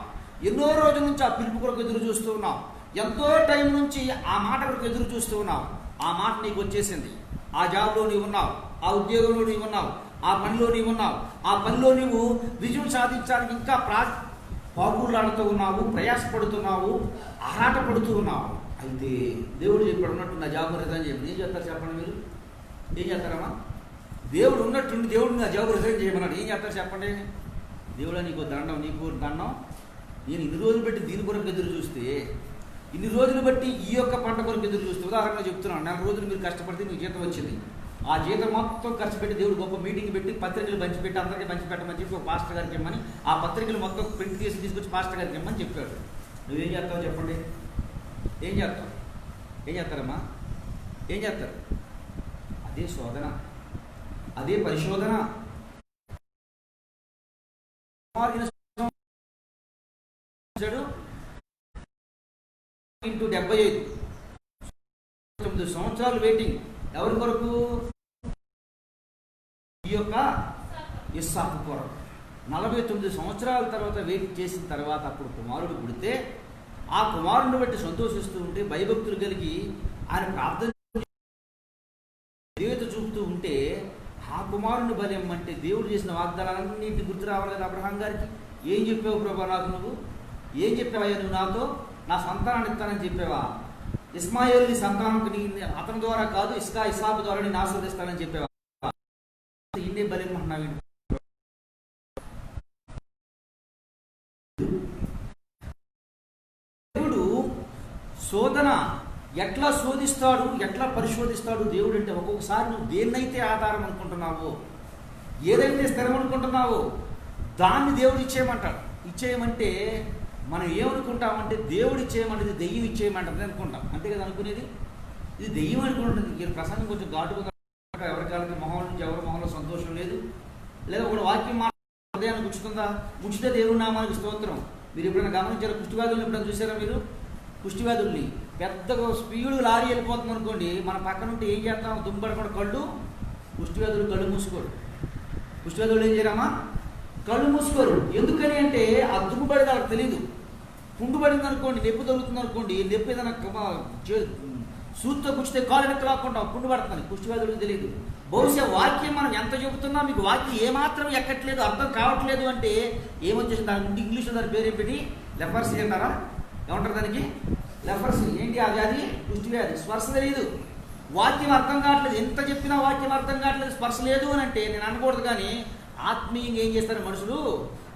ఎన్నో రోజుల నుంచి ఆ పిలుపు కొరకు ఎదురు చూస్తున్నావు, ఎంతో టైం నుంచి ఆ మాట కొరకు ఎదురు చూస్తూ ఉన్నావు. ఆ మాట నీకు వచ్చేసింది. ఆ జాబ్లో నీవు ఉన్నావు, ఆ ఉద్యోగంలో నీవు ఉన్నావు, ఆ పనిలో నీవు ఉన్నావు, ఆ పనిలో నీవు విజయం సాధించడానికి ఇంకా పాకులాడుతూ ఉన్నావు, ప్రయాసపడుతున్నావు, ఆరాటపడుతూ ఉన్నావు. అయితే దేవుడు చెప్పాడు ఉన్నట్టు నా జాబ్ రిజైన్ చేయమని. ఏం చేస్తారు చెప్పండి మీరు? ఏం చేస్తారమ్మా? దేవుడు ఉన్నట్టుండి దేవుడు నా జాబ్ రిజైన్ చేయమన్నాడు. ఏం చేస్తారు చెప్పండి? దేవుడా నీకు దండం, నీకు దండం. నేను ఇన్ని రోజులు బట్టి దీని కొరకు ఎదురు చూస్తే, ఇన్ని రోజులు బట్టి ఈ యొక్క పంట కొరకు ఎదురు చూస్తే, ఉదాహరణగా చెప్తున్నాను, 4 రోజులు మీరు కష్టపడితే మీకు జీతం వచ్చింది. ఆ జీతం మొత్తం ఖర్చు పెట్టి దేవుడు గొప్ప మీటింగ్ పెట్టి పత్రికలు పంచిపెట్టి అందరికీ పంచిపెట్టమని చెప్పి ఒక పాస్టర్ గారికి ఇమ్మని, ఆ పత్రికలు మొత్తం ప్రింట్ చేసి తీసుకొచ్చి పాస్టర్ గారికి ఇమ్మని చెప్పాడు. నువ్వేం చేస్తావు చెప్పండి? ఏం చేస్తావు? ఏం చేస్తారమ్మా? ఏం చేస్తారు? అదే శోధన, అదే పరిశోధన. 75 సంవత్సరాలు వెయిటింగ్. ఎవరి కొరకు? ఈ యొక్క ఇస్సాకు కొరకు. 49 సంవత్సరాల తర్వాత వెయిట్ చేసిన తర్వాత అప్పుడు కుమారుడు పుడితే, ఆ కుమారుడిని బట్టి సంతోషిస్తూ ఉంటే, భయభక్తులు కలిగి ఆయన ప్రార్థన దేవత చూపుతూ ఉంటే, ఆ కుమారుని బలం అంటే దేవుడు చేసిన వాగ్దానాలన్నింటి గుర్తు రావాలి కదా అబ్రహాం గారికి. ఏం చెప్పావు ప్రభా నాకు? నువ్వు ఏం చెప్పావయ్యా? నువ్వు నాతో నా సంతానాన్ని ఇస్తానని చెప్పావా? ఇస్మాయిల్ని సంతానానికి అతని ద్వారా కాదు, ఇస్సాకు ద్వారా నేను ఆశీర్వదిస్తానని చెప్పావా? ఇన్నే బలం అంటున్నావు. దేవుడు శోధన ఎట్లా శోధిస్తాడు, ఎట్లా పరిశోధిస్తాడు దేవుడు అంటే, ఒక్కొక్కసారి నువ్వు దేన్నైతే ఆధారం అనుకుంటున్నావో, ఏదైతే స్థిరం అనుకుంటున్నావో దాన్ని దేవుడు ఇచ్చేయమంటాడు. ఇచ్చేయమంటే మనం ఏమనుకుంటామంటే, దేవుడు ఇచ్చేయమంటే దెయ్యం ఇచ్చేయమంటుంది అనుకుంటాం. అంతే కదా అనుకునేది? ఇది దెయ్యం అనుకుంటుంది. ఈ ప్రసంగం కొంచెం ఘాటుగా, ఎవరికాలకి మొహం నుంచి ఎవరి మొహంలో సంతోషం లేదు, లేదా ఒక వాక్యం హృదయాన్ని గుచ్చుతుందా? గుచ్చితే దేవుడి నామానికి స్తోత్రం. మీరు ఎప్పుడైనా గమనించారా? కుష్టివ్యాధులను ఎప్పుడైనా చూసారా మీరు? కుష్టివ్యాధుల్ని పెద్దగా స్పీడ్ లారీ వెళ్ళిపోతుంది అనుకోండి, మన పక్కన ఉంటే ఏం చేస్తాం? దుంపడకుండా కళ్ళు, కుష్టివ్యాధులు కళ్ళు మూసుకోరు. కుష్టివ్యాధులు ఏం చేయరామా? కళ్ళు మూసుకోరు. ఎందుకని అంటే ఆ దుమ్ముబడి వాళ్ళకి తెలియదు. పుండు పడింది అనుకోండి, నొప్పి తగులుతుంది అనుకోండి, నొప్పి ఏదైనా సూత్తో కూర్చుతే కాలు వెనక్కి లాక్కుండా పుండు పడుతుంది. కుష్టివ్యాధులకు తెలియదు. బహుశా వాక్యం మనం ఎంత చెబుతున్నా మీకు వాక్యం ఏమాత్రం ఎక్కట్లేదు, అర్థం కావట్లేదు అంటే ఏమొచ్చేసి దాని ముందు ఇంగ్లీష్లో దాని పేరు పెట్టి లెఫర్సీ అంటారా? ఏమంటారు దానికి? లెఫర్సీ. ఏంటి ఆ వ్యాధి? కుష్టివ్యాధి. స్పర్శ తెలియదు, వాక్యం అర్థం కావట్లేదు. ఎంత చెప్పినా వాక్యం అర్థం కావట్లేదు, స్పర్శ లేదు అని అంటే నేను అనకూడదు. కానీ ఆత్మీయంగా ఏం చేస్తారు మనుషులు?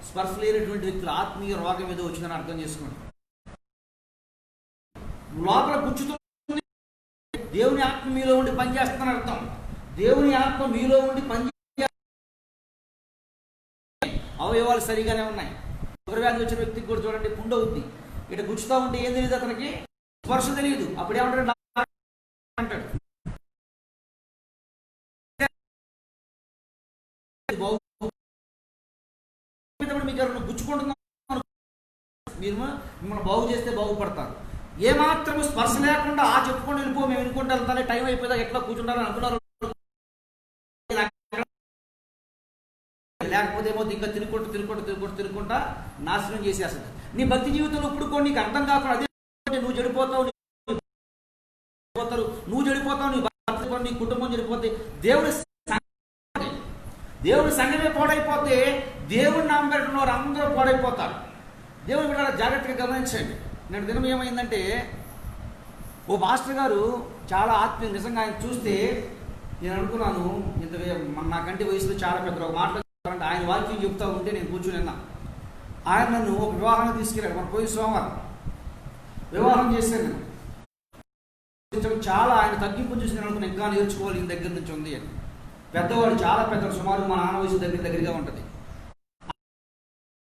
స్పర్శ లేనటువంటి వ్యక్తులు ఆత్మీయ రోగం ఏదో వచ్చిందని అర్థం చేసుకోండి. లోపల కూర్చుతో దేవుని ఆత్మ మీలో ఉండి పనిచేస్తుందని అర్థం. దేవుని ఆత్మ మీలో ఉండి పనిచే అవయవాలు సరిగానే ఉన్నాయి. షుగర్ వ్యాధి వచ్చిన వ్యక్తికి కూడా చూడండి, పుండు అవుద్ది. ఇట గుచ్చుతా ఉంటే ఏం తెలియదు అతనికి? స్పర్శ తెలియదు. అప్పుడు ఏమంటాడు? అంటాడు. మీకు ఎవరైనా గుచ్చుకుంటున్నా మీరు మిమ్మల్ని బాగు చేస్తే బాగుపడతారు. ఏమాత్రం స్పర్శ లేకుండా ఆ చెప్పుకొని వెళ్ళిపో, మేము వినుకుంటా వెళ్తానే, టైం అయిపోయిందా ఎట్లా కూర్చుంటారని అనుకున్నారు. లేకపోతే ఏమో ఇంకా తిరుగుకుంటా నాశనం చేసేస్తుంది. నీ భక్తి జీవితంలో ఇప్పుడు కూడా నీకు అర్థం కాకుండా అదే నువ్వు చెడిపోతావు, నీ భర్త, నీ కుటుంబం చెడిపోతే, దేవుడి సంఘమే పాడైపోతే, దేవుడి నామం పెట్టిన వారు అందరూ పాడైపోతారు. దేవుడి బిడ్డ జాగ్రత్తగా గమనించండి. నేటి దినం ఏమైందంటే, ఓ మాస్టర్ గారు చాలా ఆత్మీయ, నిజంగా ఆయన చూస్తే నేను అనుకున్నాను, ఇంత నాకంటే వయసులో చాలా పెద్ద ఒక మాట్లాడుతారంటే, ఆయన వాక్యం చెప్తా ఉంటే నేను కూర్చుని విన్నా. ఆయన నన్ను ఒక వివాహాన్ని తీసుకెళ్ళాడు. మన పోయి సోమవారం వివాహం చేశాను నేను. బోధించడం చాలా ఆయన తగ్గింపు చూసి నేను అనుకుని ఇంకా నేర్చుకోవాలి ఈయన దగ్గర నుంచి ఉంది అని. పెద్దవాడు చాలా పెద్ద, సుమారు మా నాన్న వయసు దగ్గరగా ఉంటుంది.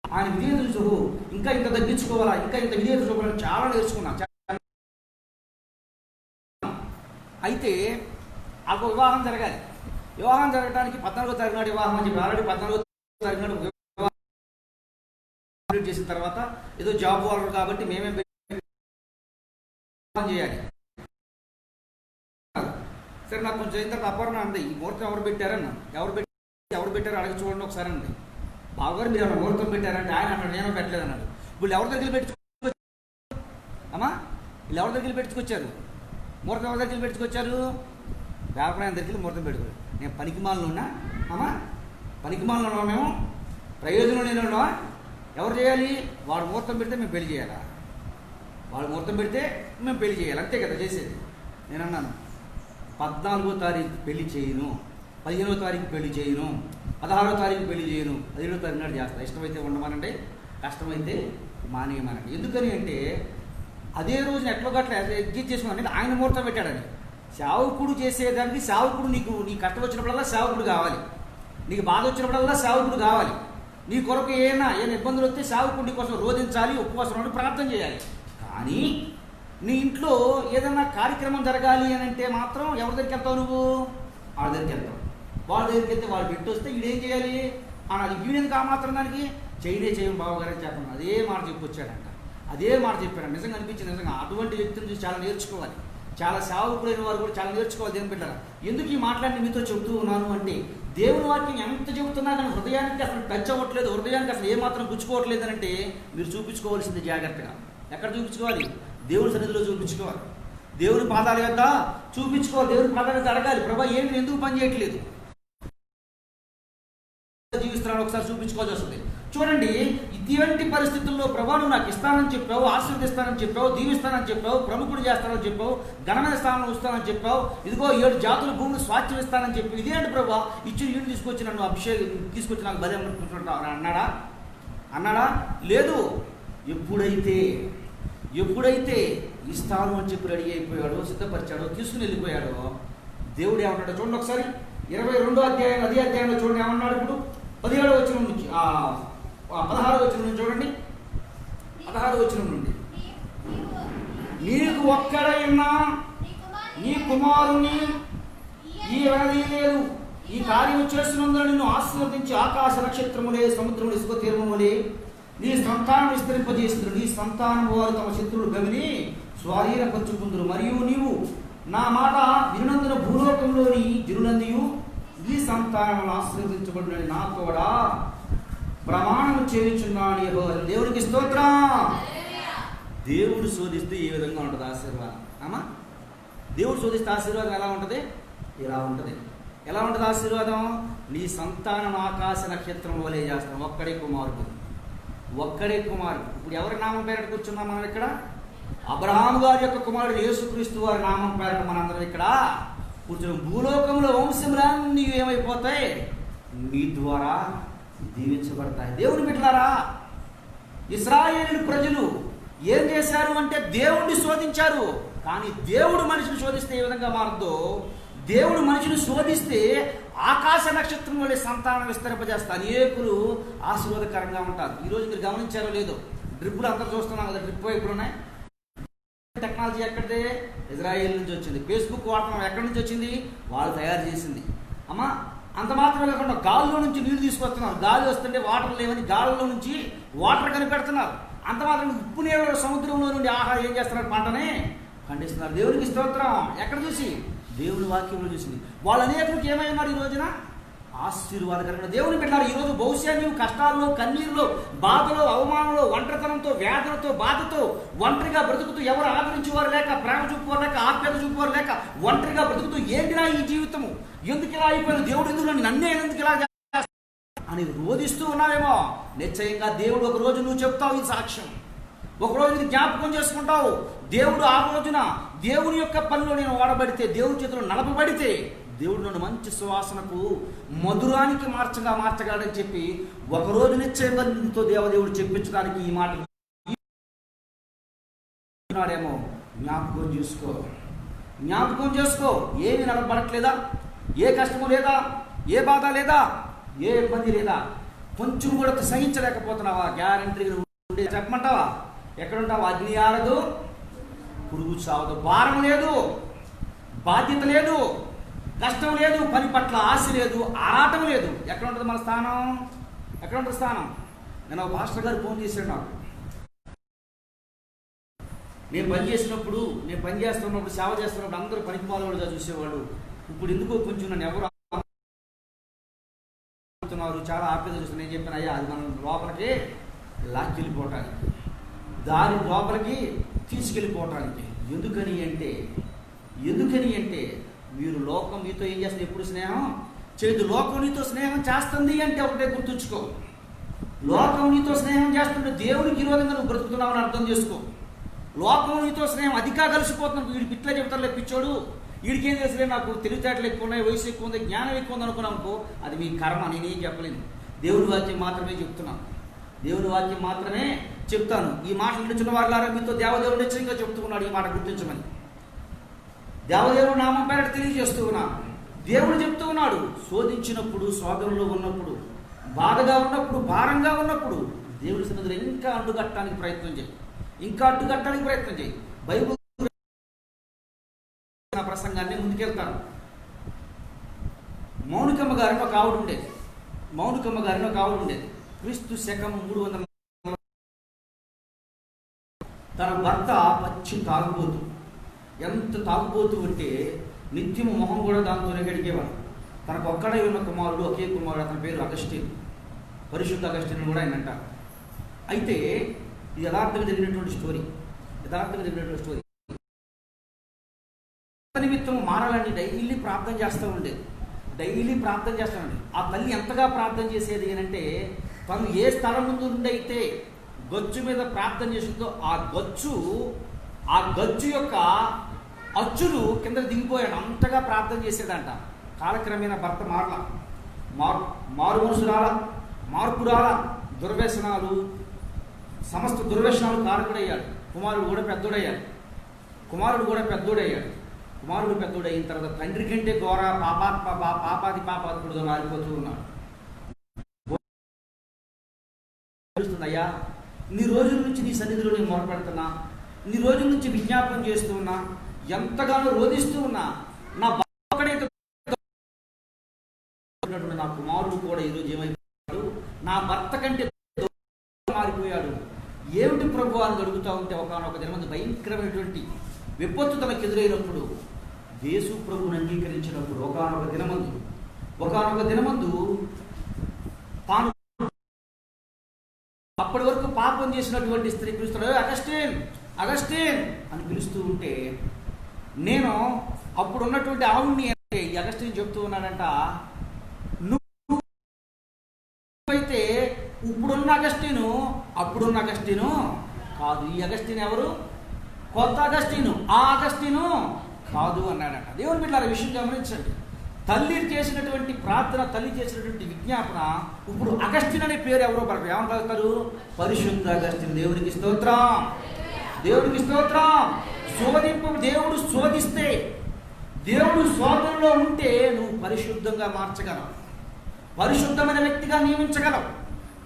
ఆయన విధేయత చూపు ఇంకా ఇంత తగ్గించుకోవాలా, ఇంకా ఇంత విధేయత చూపాలని చాలా నేర్చుకున్నా. అయితే ఆ వివాహం జరగాలి. వివాహం జరగడానికి 14వ తారీఖు నాడు వివాహం అని చెప్పి ఆల్రెడీ 14వ తారీఖు నాడు వివాహం చేసిన తర్వాత ఏదో జాబ్ వాళ్ళు కాబట్టి మేమే చేయాలి. సరే నాకు కొంచెం అయిన తర్వాత అపర్ణ అంది, ఈ ముహూర్తం ఎవరు పెట్టారన్న, ఎవరు పెట్టారో అడిగి చూడండి ఒకసారి అంది. బావగారు మీరు ఏమన్నా ముహూర్తం పెట్టారంటే ఆయన అన్నాడు నేను పెట్టలేదు అన్నాడు. వీళ్ళు ఎవరి దగ్గర పెట్టుకొచ్చారు అమ్మా, వీళ్ళు ఎవరి దగ్గర పెట్టుకొచ్చారు ముహూర్తం, ఎవరి దగ్గర పెట్టుకొచ్చారు? వ్యాపారం దగ్గర ముహూర్తం పెట్టుకోరు. నేను పనికిమాలను ఉన్నా అమ్మా, పనికిమాలను ఉన్నా, మేము ప్రయోజనం లేని ఉన్నావా? ఎవరు చేయాలి? వాడు ముహూర్తం పెడితే మేము పెళ్లి చేయాలా? వాడు ముహూర్తం పెడితే మేము పెళ్లి చేయాలి, అంతే కదా చేసేది. నేను అన్నాను 14వ తారీఖు పెళ్లి చేయను, 15వ తారీఖు పెళ్లి చేయను, 16వ తారీఖు పెళ్లి చేయను, 17వ తారీఖు నాడు చేస్తా. ఇష్టమైతే ఉండమనండి, కష్టమైతే మానేయమనండి. ఎందుకని అంటే అదే రోజున ఎట్లో గట్ల ఎగ్జిట్ చేసుకున్నాను. ఆయన ముహూర్తం పెట్టాడని. సేవకుడు చేసేదానికి సేవకుడు నీ కష్టం వచ్చినప్పుడల్లా సేవకుడు కావాలి, నీకు బాధ వచ్చినప్పుడల్లా సేవకుడు కావాలి. నీ కొరకు ఏమైనా ఇబ్బందులు వస్తే సేవకుడు నీ కోసం రోధించాలి, ఉపవాసం ఉండి ప్రార్థన చేయాలి. కానీ నీ ఇంట్లో ఏదైనా కార్యక్రమం జరగాలి అని అంటే మాత్రం ఎవరి దగ్గరికి వెళ్తావు? నువ్వు వాళ్ళ దగ్గరికి వెళ్తావు. వాళ్ళ దగ్గరికి వెళ్తే వాళ్ళు పెట్టి వస్తే ఈడేం చేయాలి అన్నది. ఈడెందుకు ఆ మాత్రం దానికి చేయని బావగారని చెప్పండి. అదే మాట చెప్పొచ్చాడంట, అదే మాట చెప్పాడు. నిజంగా అనిపించింది. నిజంగా అటువంటి వ్యక్తిని చూసి చాలా నేర్చుకోవాలి. చాలా సేవకులైన వారు కూడా చాలా నేర్చుకోవాలి. దేవుని బిడ్డలారా, ఎందుకు ఈ మాట్లాడి మీతో చెబుతూ ఉన్నాను అంటే దేవుని వాక్యం ఎంత చెబుతున్నా కానీ హృదయానికి అసలు టచ్ అవ్వట్లేదు, హృదయానికి అసలు ఏమాత్రం గుచ్చుకోవట్లేదు అంటే మీరు చూపించుకోవాల్సింది జాగ్రత్తగా. ఎక్కడ చూపించుకోవాలి? దేవుని సన్నిధిలో చూపించుకోవాలి, దేవుని పాదాల వద్ద చూపించుకోవాలి, దేవుని పాదాల వద్ద అడగాలి, ప్రభా ఏంటి ఎందుకు పని చేయట్లేదు, జీవిస్తున్నాను ఒకసారి చూపించుకోవాల్సి వస్తుంది. చూడండి, ఇటువంటి పరిస్థితుల్లో ప్రభా నువ్వు నాకు ఇస్తానని చెప్పావు, ఆశీర్వదిస్తానని చెప్పావు, దీవిస్తానని చెప్పావు, ప్రముఖుడు చేస్తానని చెప్పావు, ఘనమైన స్థానంలో ఉంచుతానని చెప్పావు, ఇదిగో 7 జాతుల భూములు స్వాస్థ్యం ఇస్తానని చెప్పి ఇదేంటి ప్రభా ఇచ్చి ఈడు తీసుకొచ్చి నన్ను అభిషేకం తీసుకొచ్చి నాకు బలి అన్నాడా? లేదు. ఎప్పుడైతే ఇస్తాను అని చెప్పి రెడీ అయిపోయాడో, సిద్ధపరిచాడో, తీసుకుని వెళ్ళిపోయాడో, దేవుడు ఏమన్నాడో చూడండి ఒకసారి. 22వ అధ్యాయం అదే అధ్యాయంలో చూడండి ఏమన్నాడు. ఇప్పుడు 17వ వచనం నుంచి 16వ వచనం నుంచి చూడండి. 16వ వచనం నుండి నీకు ఒక్కడైనా నీ కుమారుని ఈ లేదు, ఈ కార్యం చేస్తున్నందున నిన్ను ఆశీర్వదించి ఆకాశ నక్షత్రములే, సముద్రములు ఇసుక తీరములే నీ సంతానం విస్తరింపజేస్తున్నారు. నీ సంతానం వారు తమ శత్రువులు గవిని స్వాధీనపరుచుకుందురు. మరియు నీవు నా మాట వినందున భూలోకంలోని జనులందియు ఈ సంతానం ఆశీర్వదించబడినని నా కూడా ప్రమాణం చేయుచున్నాను. యెహోవా దేవునికి స్తోత్రం. దేవుడు శోధిస్తే ఏ విధంగా ఉంటుంది ఆశీర్వాదం? అమ్మా, దేవుడు శోధిస్తే ఆశీర్వాదం ఎలా ఉంటుంది? ఇలా ఉంటుంది. ఎలా ఉంటుంది ఆశీర్వాదం? నీ సంతానం ఆకాశ నక్షత్రం వలె చేస్తాం. ఒక్కడే కుమారుడు. ఇప్పుడు ఎవరి నామం పేరట కూర్చున్నాం మనం ఇక్కడ? అబ్రహాము గారి యొక్క కుమారుడు యేసుక్రీస్తు వారి నామం పేరట మనందరం ఇక్కడ కూర్చున్నాం. భూలోకంలో వంశములన్నీ ఏమైపోతాయి? నీ ద్వారా దీవించబడతాయి. దేవుని బిడ్డలారా, ఇశ్రాయేలు ప్రజలు ఏం చేశారు అంటే దేవుణ్ణి శోధించారు. కానీ దేవుడు మనిషిని శోధిస్తే ఏ విధంగా మారుద్దో, దేవుడు మనిషిని శోధిస్తే ఆకాశ నక్షత్రం వల్ల సంతానం విస్తరింపజేస్తే అనేకులు ఆశీర్వాదకరంగా ఉంటారు. ఈరోజు మీరు గమనించారో లేదో, డ్రిప్పులు అందరూ చూస్తున్నాం కదా, డ్రిప్ వైపులు ఉన్నాయి. టెక్నాలజీ ఎక్కడిదే? ఇజ్రాయెల్ నుంచి వచ్చింది. ఫేస్బుక్ వాడటం ఎక్కడి నుంచి వచ్చింది? వాళ్ళు తయారు చేసింది. అమ్మా, అంత మాత్రమే కాకుండా గాలిలో నుంచి నీళ్లు తీసుకొస్తున్నారు. గాలి వస్తుంటే వాటర్ లేవని గాలిలో నుంచి వాటర్ కనిపెడుతున్నారు. అంత మాత్రం ఉప్పు నీళ్ళ సముద్రంలో నుండి ఆహారం ఏం చేస్తున్నారు? పంటనే పండిస్తున్నారు. దేవునికి స్తోత్రం. ఎక్కడ చూసి? దేవుని వాక్యంలో చూసింది. వాళ్ళు అనేకులకు ఏమైనారు ఈ రోజున? ఆశీర్వాదకరమైన దేవుని పెట్టారు. ఈరోజు బహుశా నీవు కష్టాల్లో, కన్నీరులో, బాధలో, అవమానంలో, ఒంటరితనంతో, వేదనతో, బాధతో, ఒంటరిగా బ్రతుకుతూ, ఎవరు ఆదరించేవారు లేక, ప్రేమ చూపువారు లేక, ఆప్యాయత చూపువారు లేక, ఒంటరిగా బ్రతుకుతూ ఏంటినా ఈ జీవితము, ఎందుకు ఇలా అయిపోయింది, దేవుడు ఎందుకు నన్నే ఎందుకు ఇలా అని రోధిస్తూ ఉన్నావేమో. నిశ్చయంగా దేవుడు ఒక రోజు నువ్వు చెప్తావు ఇది సాక్ష్యం. ఒకరోజు ఇది జ్ఞాపకం చేసుకుంటావు. దేవుడు ఆ రోజున దేవుని యొక్క పనిలో నేను వాడబడితే, దేవుని చేతిలో నలపబడితే దేవుడు నన్ను మంచి సువాసనకు, మధురానికి మార్చగలడని చెప్పి ఒకరోజు నిశ్చయంగా నీతో దేవదేవుడు చెప్పించడానికి ఈ మాట నాడేమో జ్ఞాపకం చూసుకో. జ్ఞాపకం చేసుకో. ఏమి నడపడట్లేదా? ఏ కష్టము లేదా? ఏ బాధ లేదా? ఏ ఇబ్బంది లేదా? కొంచెం కూడా సహించలేకపోతున్నావా? గ్యారంటీగా ఉండే చెప్పమంటావా? ఎక్కడుంటావా? అగ్ని ఆరదు, పురుగు చావదు. భారం లేదు, బాధ్యత లేదు, కష్టం లేదు, పని పట్ల ఆశ లేదు, ఆరాటం లేదు. ఎక్కడ ఉంటుంది మన స్థానం? ఎక్కడ ఉంటుంది స్థానం? నేను ఒక పాస్టర్ గారు ఫోన్ చేశాడు నాకు. నేను పని చేస్తున్నప్పుడు సేవ చేస్తున్నప్పుడు అందరూ పనికి మాలవాడుగా చూసేవాడు. ఇప్పుడు ఎందుకో కొంచెం నన్ను ఎవరు చాలా ఆప్యాయత చూస్తున్నారు. నేను చెప్పాను, అయ్యా అది మనం లోపలికి లాక్కెళ్ళిపోవటానికి, దారి లోపలికి తీసుకెళ్ళిపోవటానికి. ఎందుకని అంటే మీరు లోకం మీతో ఏం చేస్తుంది? ఎప్పుడు స్నేహం చేయదు. లోకం నీతో స్నేహం చేస్తుంది అంటే ఒకటే గుర్తుంచుకో. లోకం నీతో స్నేహం చేస్తుంటే దేవుడికి విరోధంగా నువ్వు బ్రతుకుతున్నావు అని అర్థం చేసుకో. లోకం నీతో స్నేహం అధికా కలిసిపోతున్నావు. వీడికి ఇట్లా చెప్తారులే పిచ్చోడు, వీడికేం తెలుసులే, నాకు తెలివితేటలు ఎక్కువ ఉన్నాయి, వయసు ఎక్కువ ఉంది, జ్ఞానం ఎక్కువ ఉంది అనుకున్నావు అనుకో, అది మీ కర్మ. నేనేం చెప్పలేను. దేవుడి వాక్యం మాత్రమే చెప్తున్నాను. దేవుడి వాక్యం మాత్రమే చెప్తాను. ఈ మాటలు నిలిచిన వారులారా మీతో దేవదేవుడు నిశ్చయంగా చెప్తున్నాడు. ఈ మాట గుర్తించమని దేవదేవుడు నామం పేరట తెలియజేస్తూ ఉన్నాను. దేవుడు చెప్తూ ఉన్నాడు, శోధించినప్పుడు, శోధనలో ఉన్నప్పుడు, బాధగా ఉన్నప్పుడు, భారంగా ఉన్నప్పుడు దేవుడి సన్నిధిలో ఇంకా అడ్డుకట్టడానికి ప్రయత్నం చేయి. బైబిల్ ప్రసంగాన్ని ముందుకెళ్తాను. మౌనికమ్మ గారిని ఒక ఆవిడ ఉండేది. క్రీస్తు శకం 300. తన భర్త పచ్చి తాగుబోతు. ఎంత తాగుబోతు అంటే నిత్యము మొహం కూడా దాంతోనే గడిగేవాడు. తనకు ఒక్కడే ఉన్న కుమారుడు, ఒకే కుమారుడు, అతని పేరు అగస్టిన్. పరిశుద్ధ అగస్టిన్ కూడా ఆయన అంటారు. అయితే ఇది యథార్థంగా జరిగినటువంటి స్టోరీ. నిమిత్తం మారాలని డైలీ ప్రార్థన చేస్తూ ఉండేది. ఆ తల్లి ఎంతగా ప్రార్థన చేసేది అంటే, తను ఏ స్థలం ముందు నుండైతే గచ్చు మీద ప్రార్థన చేసిందో ఆ గచ్చు యొక్క అచ్చులు కింద దిగిపోయాడు. అంతగా ప్రార్థన చేసేదంట. కాలక్రమేణా భర్త మారు మనసు రాలా, మార్పు రాలా, సమస్త దుర్వ్యసనాలు కారకుడయ్యాడు. కుమారుడు కూడా పెద్దోడయ్యిన తర్వాత తండ్రి కంటే ఘోర పాపాత్ముడుగా మారిపోతూ ఉన్నాడు. అయ్యా, ఇన్ని రోజుల నుంచి నీ సన్నిధిలో నేను మొరపెడుతున్నా, ఇన్ని రోజుల నుంచి విజ్ఞాపన చేస్తూ ఉన్నా, ఎంతగానో రోధిస్తూ ఉన్నా, నా నా కుమారుడు కూడా ఈరోజు ఏమైపోయాడు, నా భర్త కంటే మారిపోయాడు. ఏమిటి ప్రభు అని అడుగుతూ ఉంటే, ఒకనొక దినమందు భయంకరమైనటువంటి విపత్తు తనకు ఎదురైనప్పుడు, యేసు ప్రభువుని అంగీకరించినప్పుడు ఒకనొక దినమందు తాను అప్పటి వరకు పాపం చేసినటువంటి స్త్రీ పిలుస్తాడు, అగస్టిన్ అని పిలుస్తూ ఉంటే, నేను అప్పుడు ఉన్నటువంటి ఆవుని అగస్టిన్ చెప్తూ ఉన్నాడంట, నువ్వైతే ఇప్పుడున్న అగస్టిను అప్పుడున్న అగస్టిను కాదు. ఈ అగస్టిన్ ఎవరు? కొత్త అగస్టిను, ఆ అగస్టిను కాదు అన్నాడట. దేవుని బిడ్డలారా, విషయం గమనించండి. తల్లి చేసినటువంటి ప్రార్థన, తల్లి చేసినటువంటి విజ్ఞాపన, ఇప్పుడు అగస్టిన్ అనే పేరు ఎవరో ఏమని పలుకుతారు? పరిశుద్ధ అగస్టిన్. దేవుడికి స్తోత్రం. దేవుడు శోధిస్తే, దేవుడు శోధనలో ఉంటే నువ్వు పరిశుద్ధంగా మార్చగలవు, పరిశుద్ధమైన వ్యక్తిగా నియమించగలవు,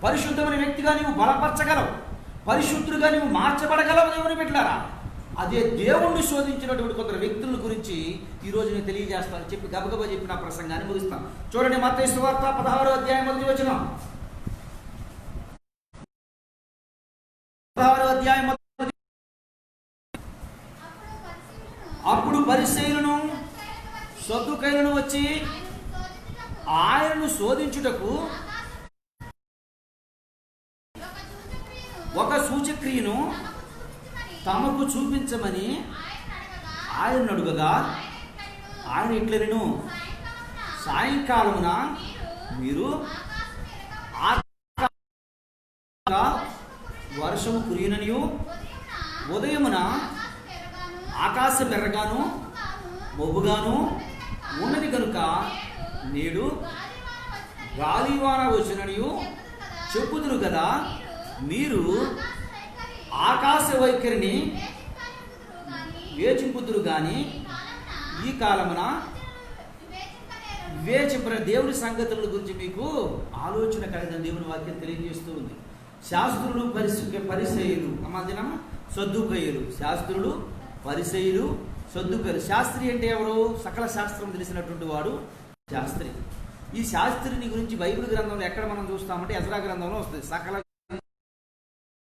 పరిశుద్ధమైన వ్యక్తిగా నీవు బలపరచగలవు, పరిశుద్ధుడిగా నీవు మార్చబడగలవు. దేవుని బిడ్డలారా, అదే దేవుణ్ణి శోధించినటువంటి కొందరు వ్యక్తుల గురించి ఈరోజు నేను తెలియజేస్తాను చెప్పి గబగబా చెప్పి నా ప్రసంగాన్ని ముగిస్తాను. చూడండి, మత్తయి సువార్త 16వ అధ్యాయం 1వ వచనం. 16వ అధ్యాయం. అప్పుడు పరిసయ్యులను సద్దుకయ్యులను వచ్చి ఆయనను శోధించుటకు ఒక సూచక్రియను తమకు చూపించమని ఆయన అడుగగా, ఆయన ఇట్లనెను, సాయంకాలమున మీరు వర్షము కురియననియు, ఉదయమున ఆకాశం ఎర్రగాను మబ్బుగాను ఉన్నది కనుక నేడు గాలివాన వచ్చిననియు చెప్పుదురు కదా. మీరు ఆకాశ వైఖరిని వేచింపుదురు గాని ఈ కాలమున వివేచింపని దేవుని సంగతుల గురించి మీకు ఆలోచన కలిగిన దేవుని వాక్యం తెలియజేస్తూ ఉంది. శాస్త్రులు పరిసయ్యులు అమ్మాదినమ్మా సద్దుకయ్యులు, శాస్త్రులు పరిసయ్యులు సద్దుకయ్యులు. శాస్త్రి అంటే ఎవరు? సకల శాస్త్రం తెలిసినటువంటి వాడు శాస్త్రి. ఈ శాస్త్రిని గురించి బైబిల్ గ్రంథంలో ఎక్కడ మనం చూస్తామంటే ఎజ్రా గ్రంథంలో వస్తుంది. సకల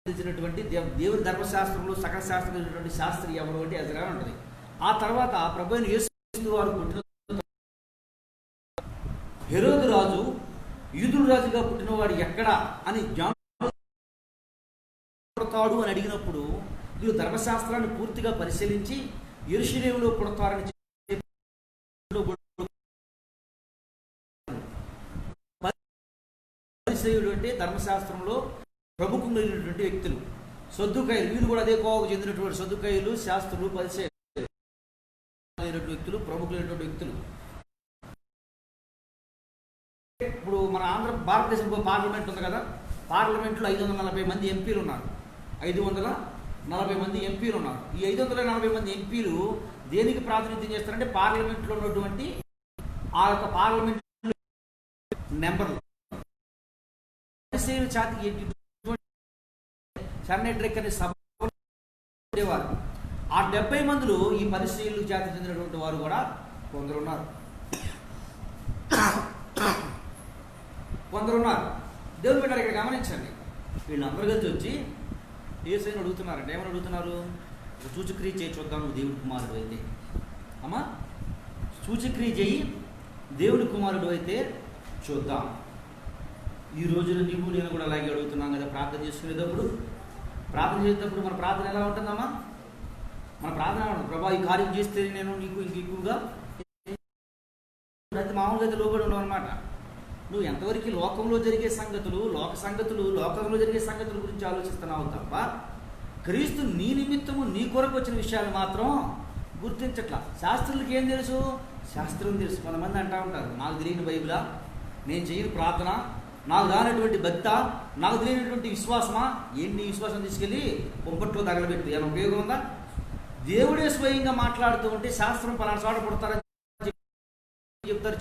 తెలిసినటువంటి దేవుని ధర్మశాస్త్రంలో సకల శాస్త్రం తెలిసినటువంటి శాస్త్రి ఎవరు అంటే ఎజ్రా ఉంటుంది. ఆ తర్వాత ప్రభువైన యేసు వారు పుట్టిన హెరోదు రాజు యూదుల రాజుగా పుట్టినవాడు ఎక్కడా అని పుడతాడు అని అడిగినప్పుడు వీరు ధర్మశాస్త్రాన్ని పూర్తిగా పరిశీలించి యెరూషలేములో పుడతారని పరిసయ్యుడు అంటే ధర్మశాస్త్రంలో ప్రముఖమైనటువంటి వ్యక్తులు. సద్దుకయ్యులు వీళ్ళు కూడా అదే కోవకు చెందినటువంటి సద్దుకయ్యులు, శాస్త్రులు, పరిసయ్యులు వ్యక్తులు, ప్రముఖులైనటువంటి వ్యక్తులు. ఇప్పుడు మన భారతదేశంలో పార్లమెంట్ ఉంది కదా, పార్లమెంట్లో 540 మంది ఎంపీలు ఉన్నారు. 540 మంది ఎంపీలు ఉన్నారు. ఈ 540 మంది ఎంపీలు దేనికి ప్రాతినిధ్యం చేస్తారంటే పార్లమెంట్లో ఉన్నటువంటి ఆ యొక్క పార్లమెంట్ మెంబర్లు. పరిసయ్యుల జాతికి సన్నెడ్రెక్ అనే సభ ఉండేవారు. ఆ 70 మందిలో ఈ పరిసయ్యుల జాతికి చెందినటువంటి వారు కూడా కొందరు ఉన్నారు. దేవుని బిడ్డలు ఇక్కడ గమనించండి. వీళ్ళందరూ కలిసి వచ్చి యేసుని అడుగుతున్నారంటే ఏమని అడుగుతున్నారు? సూచక్రియ చేయి చూద్దాం, నువ్వు దేవుడి కుమారుడు అయితే. అమ్మా సూచక్రియ చేయి, దేవుడి కుమారుడు అయితే చూద్దాం. ఈ రోజున నీవు నేను కూడా అలాగే అడుగుతున్నాం కదా. ప్రార్థన చేసేటప్పుడు మన ప్రార్థన ఎలా ఉంటుందమ్మా? మన ప్రార్థన ప్రభా ఈ కార్యం చేస్తే నేను నీకు ఇంక ఎక్కువగా అయితే మామూలుగా అయితే లోబడి ఉండవు అనమాట. నువ్వు ఎంతవరకు లోకంలో జరిగే సంగతులు లోకంలో జరిగే సంగతుల గురించి ఆలోచిస్తున్నావు తప్ప క్రీస్తు నీ నిమిత్తము నీ కొరకు వచ్చిన విషయాలు మాత్రం గుర్తించట్లా. శాస్త్రులకి ఏం తెలుసు? శాస్త్రం తెలుసు. కొంతమంది అంటూ ఉంటారు, నాకు తెలియని బైబిలా, నేను చేయని ప్రార్థన, నాకు రానటువంటి భక్త, నాకు తెలియనటువంటి విశ్వాసమా? ఏంటి విశ్వాసం తీసుకెళ్ళి పొంపట్లో తగలబెట్టు, ఏమైనా ఉపయోగం ఉందా? దేవుడే స్వయంగా మాట్లాడుతూ ఉంటే శాస్త్రం పలానా చోట పుడతారని చెప్తారు.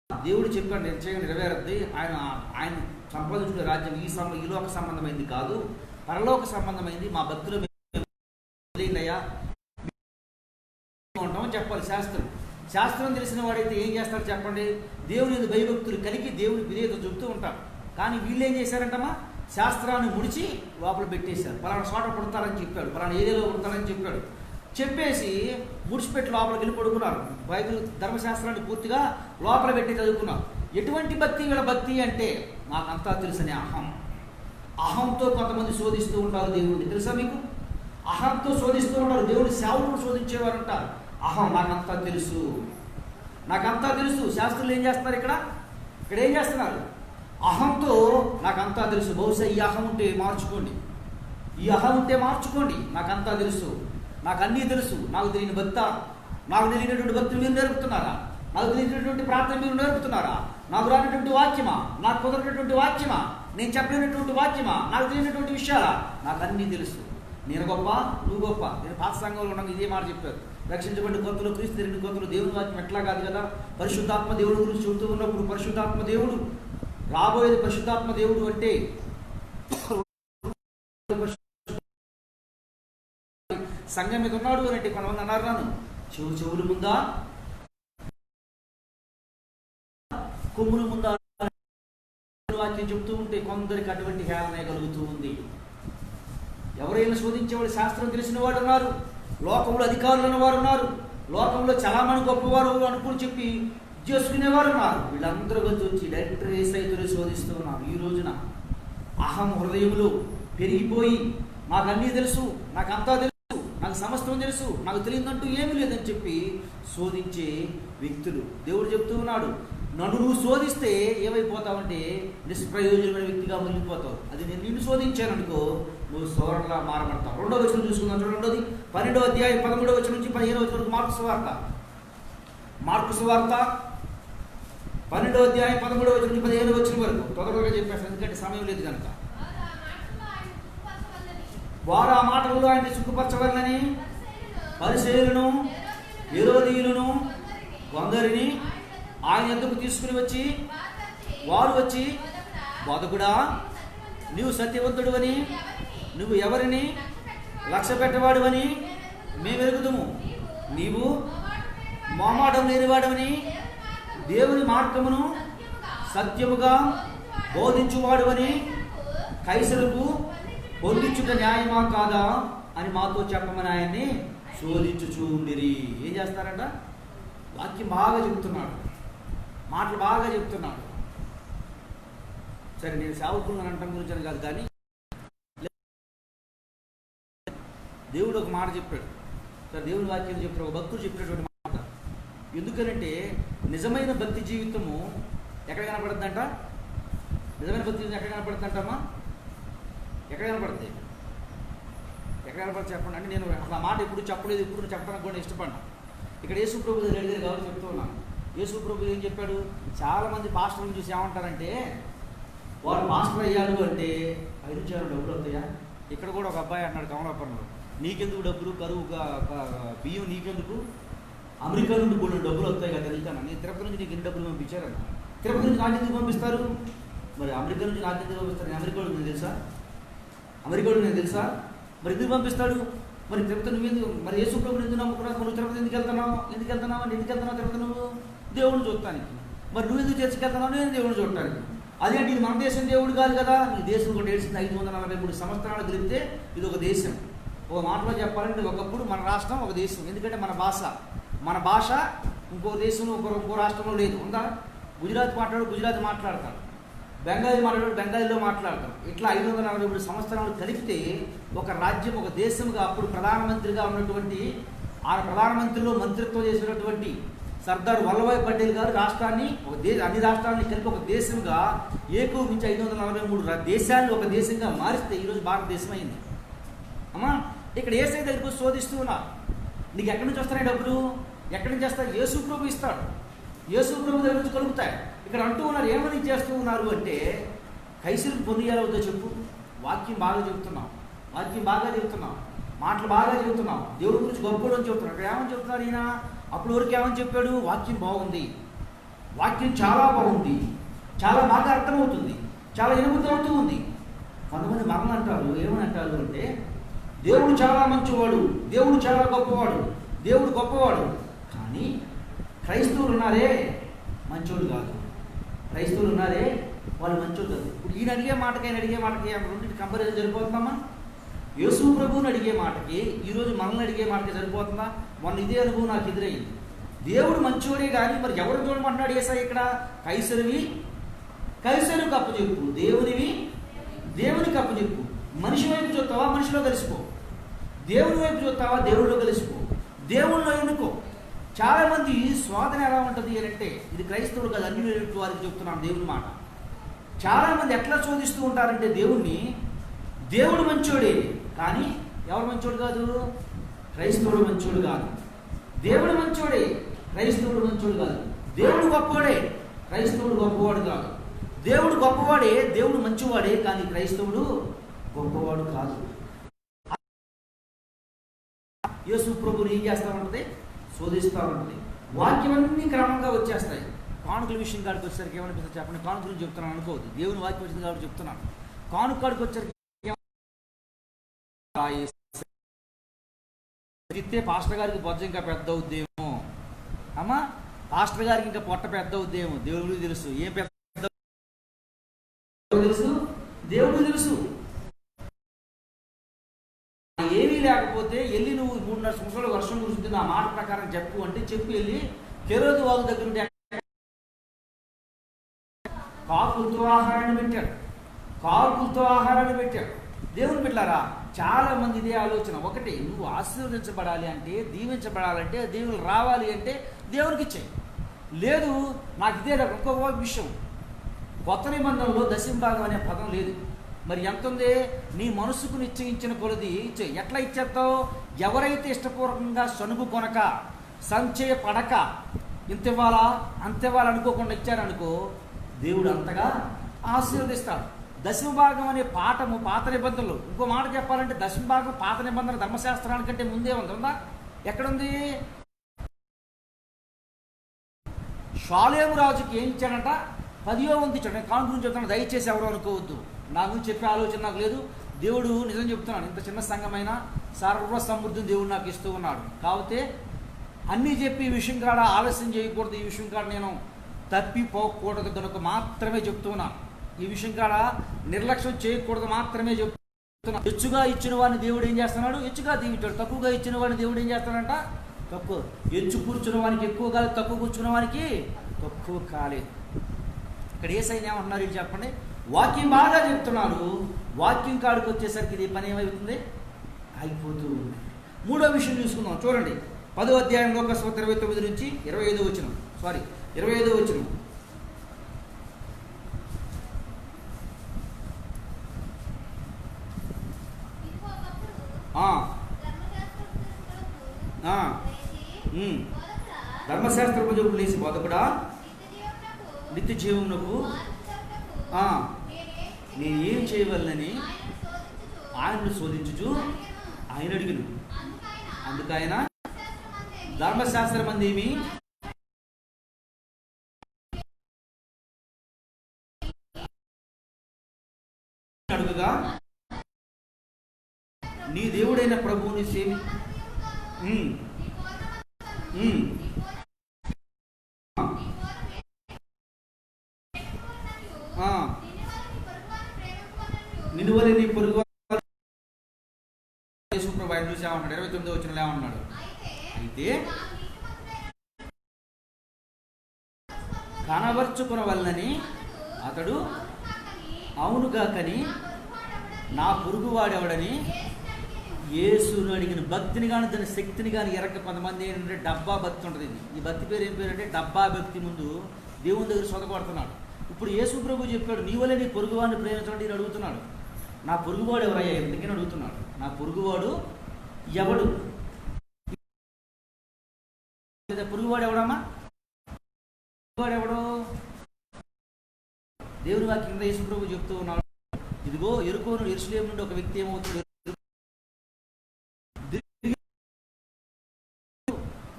దేవుడు చెప్పాడు నిశ్చయం నెరవేరద్ది. ఆయన సంపాదించుకునే రాజ్యం ఈ లోక సంబంధమైంది కాదు, పరలోక సంబంధమైంది. మా భక్తులు అయ్యా ఉంటామని చెప్పాలి. శాస్త్రం తెలిసిన వాడైతే ఏం చేస్తాడు చెప్పండి? దేవుని భయభక్తులు కలిగి దేవుని విధేయత చెబుతూ ఉంటారు. కానీ వీళ్ళు ఏం చేశారంటమ్మా? శాస్త్రాన్ని ముడిచి లోపల పెట్టేశారు. పలానా చోట పుడతారని చెప్పాడు, పలానా ఏరియాలో పుడతారని చెప్పాడు. చెప్పేసి ముడిచిపెట్టి లోపలికి వెళ్ళి పడుకున్నారు. బైబిల్ ధర్మశాస్త్రాన్ని పూర్తిగా లోపల పెట్టి చదువుకున్నారు. ఎటువంటి భక్తి? వీళ్ళ భక్తి అంటే నాకంతా తెలుసనే అహంతో కొంతమంది శోధిస్తూ ఉంటారు దేవుడిని. తెలుసా మీకు? అహంతో శోధిస్తూ ఉంటారు. దేవుడి సేవకుడు శోధించేవారు ఉంటారు. అహం నాకంతా తెలుసు. శాస్త్రులు ఏం చేస్తున్నారు? ఇక్కడ ఏం చేస్తున్నారు? అహంతో నాకంతా తెలుసు. బహుశా ఈ అహం ఉంటే మార్చుకోండి, నాకంతా తెలుసు, నాకు అన్నీ తెలుసు, నాకు తెలియని భక్త, నాకు తెలియనటువంటి భక్తులు మీరు నేర్పుతున్నారా? నాకు తెలియనటువంటి ప్రార్థన మీరు నేర్పుతున్నారా? నాకు రానటువంటి వాక్యమా? నాకు కుదరనటువంటి వాక్యమా? నేను చెప్పలేనటువంటి వాక్యమా? నాకు తెలియనటువంటి విషయాలా? నాకు అన్నీ తెలుసు. నేను గొప్ప, నువ్వు గొప్ప. నేను పాత సంఘంలో ఉన్నాను, ఇదే మాట చెప్పారు. రక్షించబడిన కొత్తలో క్రీస్తు తెలియని కొత్తలో దేవుని వాక్యం ఎట్లా కాదు కదా. పరిశుద్ధాత్మ దేవుడు గురించి చెబుతూ ఉన్నప్పుడు పరిశుద్ధాత్మ దేవుడు రాబోయేది. పరిశుద్ధాత్మ దేవుడు అంటే సంఘం మీద ఉన్నాడు అని అంటే కొంతమంది అన్నారు, నన్ను చెవులు ముందా కొమ్ములు ముందా వాక్యం చెబుతూ ఉంటే కొందరికి అటువంటి హేళన కలుగుతూ ఉంది. ఎవరైనా శోధించేవాడు శాస్త్రం తెలిసిన వాడు ఉన్నారు, లోకంలో అధికారులు ఉన్నవారు ఉన్నారు, లోకంలో చాలామంది గొప్పవారు అనుకుని చెప్పి చేసుకునేవారు ఉన్నారు. వీళ్ళందరూ వచ్చి డైరెక్టర్ యేసయ్యను శోధిస్తూ ఉన్నారు. ఈ రోజున అహం హృదయంలో పెరిగిపోయి నాకు అన్నీ తెలుసు, నాకంతా తెలుసు, నాకు సమస్తం తెలుసు, నాకు తెలియదంటూ ఏమీ లేదని చెప్పి శోధించే వ్యక్తులు. దేవుడు చెప్తూ ఉన్నాడు, నన్ను నువ్వు శోధిస్తే ఏమైపోతావంటే నిష్ప్రయోజనమైన వ్యక్తిగా మిగిలిపోతావు. అది నేను నిన్ను శోధించాను అనుకో, నువ్వు సోదరులా మారబడతావు. 2వ వచనం చూసుకుందాం చూడండి. 12వ అధ్యాయం 13వ వచనం నుంచి 15వ వచనం వరకు మార్కు సువార్త 12వ అధ్యాయం 13వ వచనం నుంచి 15వ వచనం వరకు తొందరగా చెప్పేస్తాను, ఎందుకంటే సమయం లేదు కనుక. వారు ఆ మాటల్లో ఆయన్ని సుఖపరచవాలని పరిసయ్యులను హేరోదీయులను కొందరిని ఆయన యొద్దకు తీసుకుని వచ్చి వారు వచ్చి, బోధకుడా, నీవు సత్యవంతుడు అని, నువ్వు ఎవరిని లక్ష్య పెట్టవాడు అని మేము ఎరుగుదుము. నీవు మోమాటం లేనివాడవని, దేవుని మార్గమును సత్యముగా బోధించువాడు అని కైసరుకు పొందించుట న్యాయమా కాదా అని మాతో చెప్పమని ఆయన్ని శోధించుచూ ఉండిరి. ఏం చేస్తారంట? వాక్యం బాగా చెప్తున్నాడు, మాటలు బాగా చెప్తున్నాడు. సరే, నేను సేవకులను అనటం గురించి అని కాదు, కానీ దేవుడు ఒక మాట చెప్పాడు. సరే, దేవుని వాక్యం చెప్పాడు, ఒక భక్తుడు చెప్పినటువంటి మాట. ఎందుకనంటే నిజమైన భక్తి జీవితము ఎక్కడ కనపడుతుందంట? నిజమైన భక్తి జీవితం ఎక్కడ కనపడుతుందంటమ్మా? ఎక్కడ కనపడుతుంది? ఎక్కడ కనపడుతుంది చెప్పండి. అంటే నేను అసలు ఆ మాట ఎప్పుడు చెప్పలేదు, ఇప్పుడు చెప్పడానికి కూడా ఇష్టపడినా. ఇక్కడ యేసు ప్రభు అడిగారు కాబట్టి చెప్తూ ఉన్నాను. యేసు ప్రభు ఏం చెప్పాడు? చాలామంది పాస్టర్లను చూసి ఏమంటారంటే, వాడు మాస్టర్ అయ్యాడు అంటే 5,000 డబ్బులు అవుతాయా? ఇక్కడ కూడా ఒక అబ్బాయి అన్నాడు కమలాపురంలో, నీకెందుకు డబ్బులు, కరువుగా బియ్యం నీకెందుకు, అమెరికా నుండి కొన్ని డబ్బులు వస్తాయి కదా వెళ్తాను. నేను తిరుపతి నుంచి నీకు ఎన్ని డబ్బులు పంపించారన్న. తిరుపతి నుంచి నాకు ఎందుకు పంపిస్తారు? మరి అమెరికా నుంచి నాకు ఎందుకు పంపిస్తారు? నేను అమెరికా నేను తెలుసా? అమెరికాలో నేను తెలుసా? మరి ఎందుకు పంపిస్తాడు? మరి తిరుపతి నువ్వు మరి యేసు ప్రభువుని ఎందుకు నమ్ముకున్నావు? నువ్వు తిరుపతి ఎందుకు వెళ్తున్నావు అంటే ఎందుకు వెళ్తున్నావు తిరుపతి? నువ్వు దేవుడిని చూడటానికి. మరి నువ్వు ఎందుకు చర్చకి వెళ్తున్నావు? నేను దేవుడిని చూడటానికి. అదేంటి, ఇది మన దేశం దేవుడు కాదు కదా. నీ దేశం కూడా ఏడ్చింది 543 సంవత్సరాలు గెలిపితే ఇది ఒక దేశం. ఒక మాటలో చెప్పాలంటే ఒకప్పుడు మన రాష్ట్రం ఒక దేశం. ఎందుకంటే మన భాష ఇంకో దేశంలో ఇంకో రాష్ట్రంలో లేదు. ఉందా? గుజరాత్ మాట్లాడు గుజరాత్ మాట్లాడతారు, బెంగాలీ మాట్లాడు బెంగాలీలో మాట్లాడతారు. ఇట్లా 543 సంవత్సరాలు కలిపితే ఒక రాజ్యం, ఒక దేశంగా అప్పుడు ప్రధానమంత్రిగా ఉన్నటువంటి, ఆ ప్రధానమంత్రిలో మంత్రిత్వం చేసినటువంటి సర్దార్ వల్లభాయ్ పటేల్ గారు రాష్ట్రాన్ని అన్ని రాష్ట్రాన్ని కలిపి ఒక దేశంగా ఏకోపించి 543 దేశాన్ని ఒక దేశంగా మారిస్తే ఈరోజు భారతదేశం అయింది. అమ్మా, ఇక్కడ ఏసై దగ్గరకు శోధిస్తూ ఉన్నా. నీకు ఎక్కడి నుంచి వస్తున్నాయి డబ్బులు? ఎక్కడి నుంచి వస్తాయి? యేసు ప్రభు ఇస్తాడు. యేసు ప్రభు దగ్గర నుంచి కలుగుతాయి. ఇక్కడ అంటూ ఉన్నారు, ఏమని చేస్తూ ఉన్నారు అంటే, కైసరుకు పొందియాల వద్ద చెప్పు. వాక్యం బాగా చెబుతున్నాం, మాటలు బాగా చెబుతున్నాం, దేవుడి గురించి గొప్పడు అని చెబుతున్నాడు. ఇక్కడ ఏమని చెప్తున్నారు ఈయన? అప్పుడు వరకు ఏమని చెప్పాడు? వాక్యం బాగుంది, వాక్యం చాలా బాగుంది, చాలా బాగా అర్థమవుతుంది, చాలా ఎనుగుతూ అవుతూ ఉంది. కొంతమంది మరణ అంటారు, ఏమని అంటారు అంటే, దేవుడు చాలా మంచివాడు, దేవుడు చాలా గొప్పవాడు, దేవుడు గొప్పవాడు. కానీ క్రైస్తవులు ఉన్నారే మంచోడు కాదు, క్రైస్తవులు ఉన్నారే వాళ్ళు మంచోడు కాదు. ఇప్పుడు ఈయన అడిగే మాటకి ఆయన అడిగే మాటకి రెండింటి కంపారిజన్ సరిపోతుందమ్మా? యేసు ప్రభువుని అడిగే మాటకి ఈరోజు మనల్ని అడిగే మాటకి సరిపోతుందా? మొన్న ఇదే అనుభవం నాకు ఎదురయ్యింది. దేవుడు మంచోడే కానీ మరి ఎవరు చూడమంటున్నాడు ఏసై ఇక్కడ? కైసరుకు అప్పచెప్పు, దేవునికి అప్పచెప్పు. మనిషి వైపు చూస్తావా? మనిషిలో కలిసిపో. దేవుని వైపు చూస్తావా? దేవుడిలో కలిసిపో. దేవుళ్ళలో ఎన్నుకో. చాలామంది శోధన ఎలా ఉంటుంది అంటే, ఇది క్రైస్తవులు కాదు అన్ని వారికి చెప్తున్నాను దేవుని మాట. చాలామంది ఎట్లా శోధిస్తూ ఉంటారంటే దేవుణ్ణి, దేవుడు మంచోడే కానీ ఎవరు మంచోడు కాదు? క్రైస్తవుడు మంచోడు కాదు. దేవుడు మంచోడే, క్రైస్తవుడు మంచోడు కాదు. దేవుడు గొప్పవాడే, క్రైస్తవుడు గొప్పవాడు కాదు. దేవుడు గొప్పవాడే, దేవుడు మంచివాడే, కానీ క్రైస్తవుడు గొప్పవాడు కాదు. యేసు ప్రభువుని ఏం చేస్తూ ఉంటుంది? శోధిస్తూ ఉంటుంది. వాక్యం అన్నీ క్రమంగా వచ్చేస్తాయి. కానుకల విషయం కాడికి వచ్చేసరికి ఏమనిపిస్తుంది చెప్పండి? కానుక గురించి చెప్తున్నాను అనుకోవద్దు, దేవుని వాక్యం వచ్చింది కాబట్టి చెప్తున్నాను. కానుక కాడికి వచ్చేసరికి ఇస్తే పాస్టర్ గారికి బొజ్జ ఇంకా పెద్ద అవుద్దేమో, అమ్మా పాస్టర్ గారికి ఇంకా పొట్ట పెద్ద అవుద్దేమో. దేవుడికి తెలుసు ఏం పెద్ద తెలుసు, దేవుడికి తెలుసు. ఏమీ లేకపోతే వెళ్ళి నువ్వు 3.5 సంవత్సరాలు వర్షం కురుస్తుంది ఆ మాట ప్రకారం చెప్పు అంటే చెప్పి వెళ్ళి హేరోదు వాగు దగ్గర ఉంటే కాకులతో ఆహారాన్ని పెట్టాడు. దేవుని బిడ్డలారా, చాలా మంది ఇదే ఆలోచన. ఒకటి, నువ్వు ఆశీర్వదించబడాలి అంటే, దీవించబడాలంటే, దేవుళ్ళు రావాలి అంటే దేవునికి ఇచ్చేయి. లేదు నాకు ఇదే ఇంకొక విషయం, కొత్త నిబంధనలో దశంభాగం అనే పదం లేదు. మరి ఎంత ఉంది? నీ మనసుకు నిశ్చయించిన కొలది ఇచ్చే. ఎట్లా ఇచ్చేస్తావు? ఎవరైతే ఇష్టపూర్వకంగా సనుగు కొనక సంచయ పడక ఇంత ఇవ్వాలా అంత ఇవ్వాలనుకోకుండా ఇచ్చారనుకో, దేవుడు అంతగా ఆశీర్వదిస్తాడు. దశమభాగం అనే పాఠము పాత నిబంధనలు. ఇంకో మాట చెప్పాలంటే దశమభాగం పాత నిబంధన ధర్మశాస్త్రానికంటే ముందే ఉందా? ఎక్కడుంది? షాలేము రాజుకి ఏం ఇచ్చాడంట? 10వ వంతు ఇచ్చాడు. నేను కాను గురించి చెప్తాను, దయచేసి ఎవరు అనుకోవద్దు. నా గురించి చెప్పే ఆలోచన నాకు లేదు. దేవుడు నిజం చెప్తున్నాను, ఇంత చిన్న సంఘమైన సర్వ సమృద్ధిని దేవుడు నాకు ఇస్తూ ఉన్నాడు. కాకపోతే అన్నీ చెప్పి ఈ విషయం కాడ ఆలస్యం చేయకూడదు, ఈ విషయం కాడ నేను తప్పిపోకూడదు కనుక మాత్రమే చెప్తున్నాను. ఈ విషయం కాడ నిర్లక్ష్యం చేయకూడదు మాత్రమే చెప్తున్నాను. హెచ్చుగా ఇచ్చిన వాడిని దేవుడు ఏం చేస్తున్నాడు? హెచ్చుగా దీవించాడు. తక్కువగా ఇచ్చిన వాడిని దేవుడు ఏం చేస్తాడంట? తక్కువ. హెచ్చు కూర్చున్న వానికి ఎక్కువ కాలేదు, తక్కువ కూర్చున్న వానికి తక్కువ కాలేదు. ఇక్కడ ఏ సైన్యం ఏమంటున్నారు ఇది చెప్పండి. వాక్యం బాగా చెప్తున్నారు, వాక్యం కాడికి వచ్చేసరికి ఇది పని ఏమైపోతుంది? అయిపోతూ ఉంది. 3వ విషయం చూసుకుందాం, చూడండి. 10వ అధ్యాయం లోకస్వార్త 29 నుంచి 25 వచనం. 25 వచనం. ధర్మశాస్త్రోపదేశకుడు లేచి బోధకుడా, నిత్య జీవమునకు నేను ఏం చేయవలనని ఆయనను శోధించుచు ఆయన అడిగిను. అందుకైనా ధర్మశాస్త్రం అందేమి అడుగుగా, నీ దేవుడైన ప్రభువుని సేవి నిలువలి నీ పొరుగు ఆయన చూసి ఏమన్నాడు? 29వ వచనంలో ఏమన్నాడు? అయితే కనబరుచుకున్న వల్లని అతడు అవునుగాకని నా పొరుగువాడెవడని యేసును అడిగిన భక్తిని కానీ దాని శక్తిని కానీ ఎరక్క కొంతమంది ఏంటంటే డబ్బా భక్తి ఉంటుంది. ఈ భక్తి పేరు ఏం పేరు అంటే డబ్బా భక్తి. ముందు దేవుని దగ్గర సొదగొడుతున్నాడు. ఇప్పుడు యేసు ప్రభు చెప్పాడు, నీ వల్లే నీ పొరుగువాడిని ప్రేమించండి అని అడుగుతున్నాడు. నా పొరుగువాడు ఎవరయ్యా ఎందుకని అడుగుతున్నాడు? నా పొరుగువాడు ఎవడు? పొరుగువాడు ఎవడమ్మా? పొరుగువాడు ఎవడు? దేవుని వాక్యం కింద యేసు ప్రభు చెప్తూ ఉన్నాడు, ఇదిగో యెరికోను యెరూషలేము నుండి ఒక వ్యక్తి ఏమవుతుంది,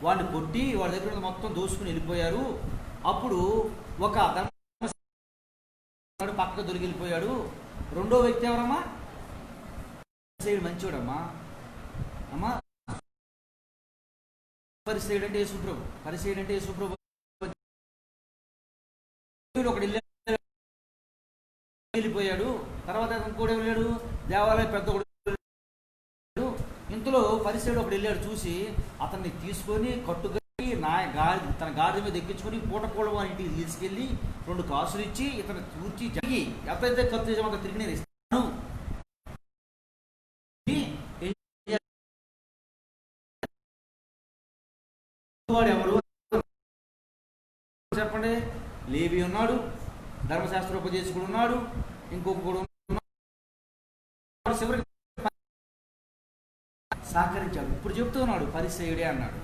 వాడిని కొట్టి వాడి దగ్గర మొత్తం దోసుకుని వెళ్ళిపోయారు. అప్పుడు ఒక పక్కకు దొరికి వెళ్ళిపోయాడు. రెండో వ్యక్తి ఎవరమ్మా? మంచోడమ్మా. అమ్మా పరిసేయుడు అంటే యేసుప్రభు. పరిసేయుడు అంటే యేసుప్రభు. ఒకడు వెళ్ళిపోయాడు. తర్వాత ఇంకోటి వెళ్ళాడు, దేవాలయం పెద్ద. ఇంతలో పరిసేయుడు ఒకడు వెళ్ళాడు. చూసి అతన్ని తీసుకొని కట్టుకట్టి తన గాడి మీద ఎక్కించుకొని పూటకోళం అని ఇంటికి తీసుకెళ్ళి 2 కాసులు ఇచ్చి ఇతను కూర్చి జరిగి ఎంతైతే ఖర్చు చేసామంత తిరిగి నేను ఇస్తాను. వాడు ఎవరు చెప్పండి? లేవి ఉన్నాడు, ధర్మశాస్త్రోపదేశకుడు ఉన్నాడు, ఇంకొకడు చివరికి సహకరించాడు. ఇప్పుడు చెప్తున్నాడు పరిసేయుడే అన్నాడు.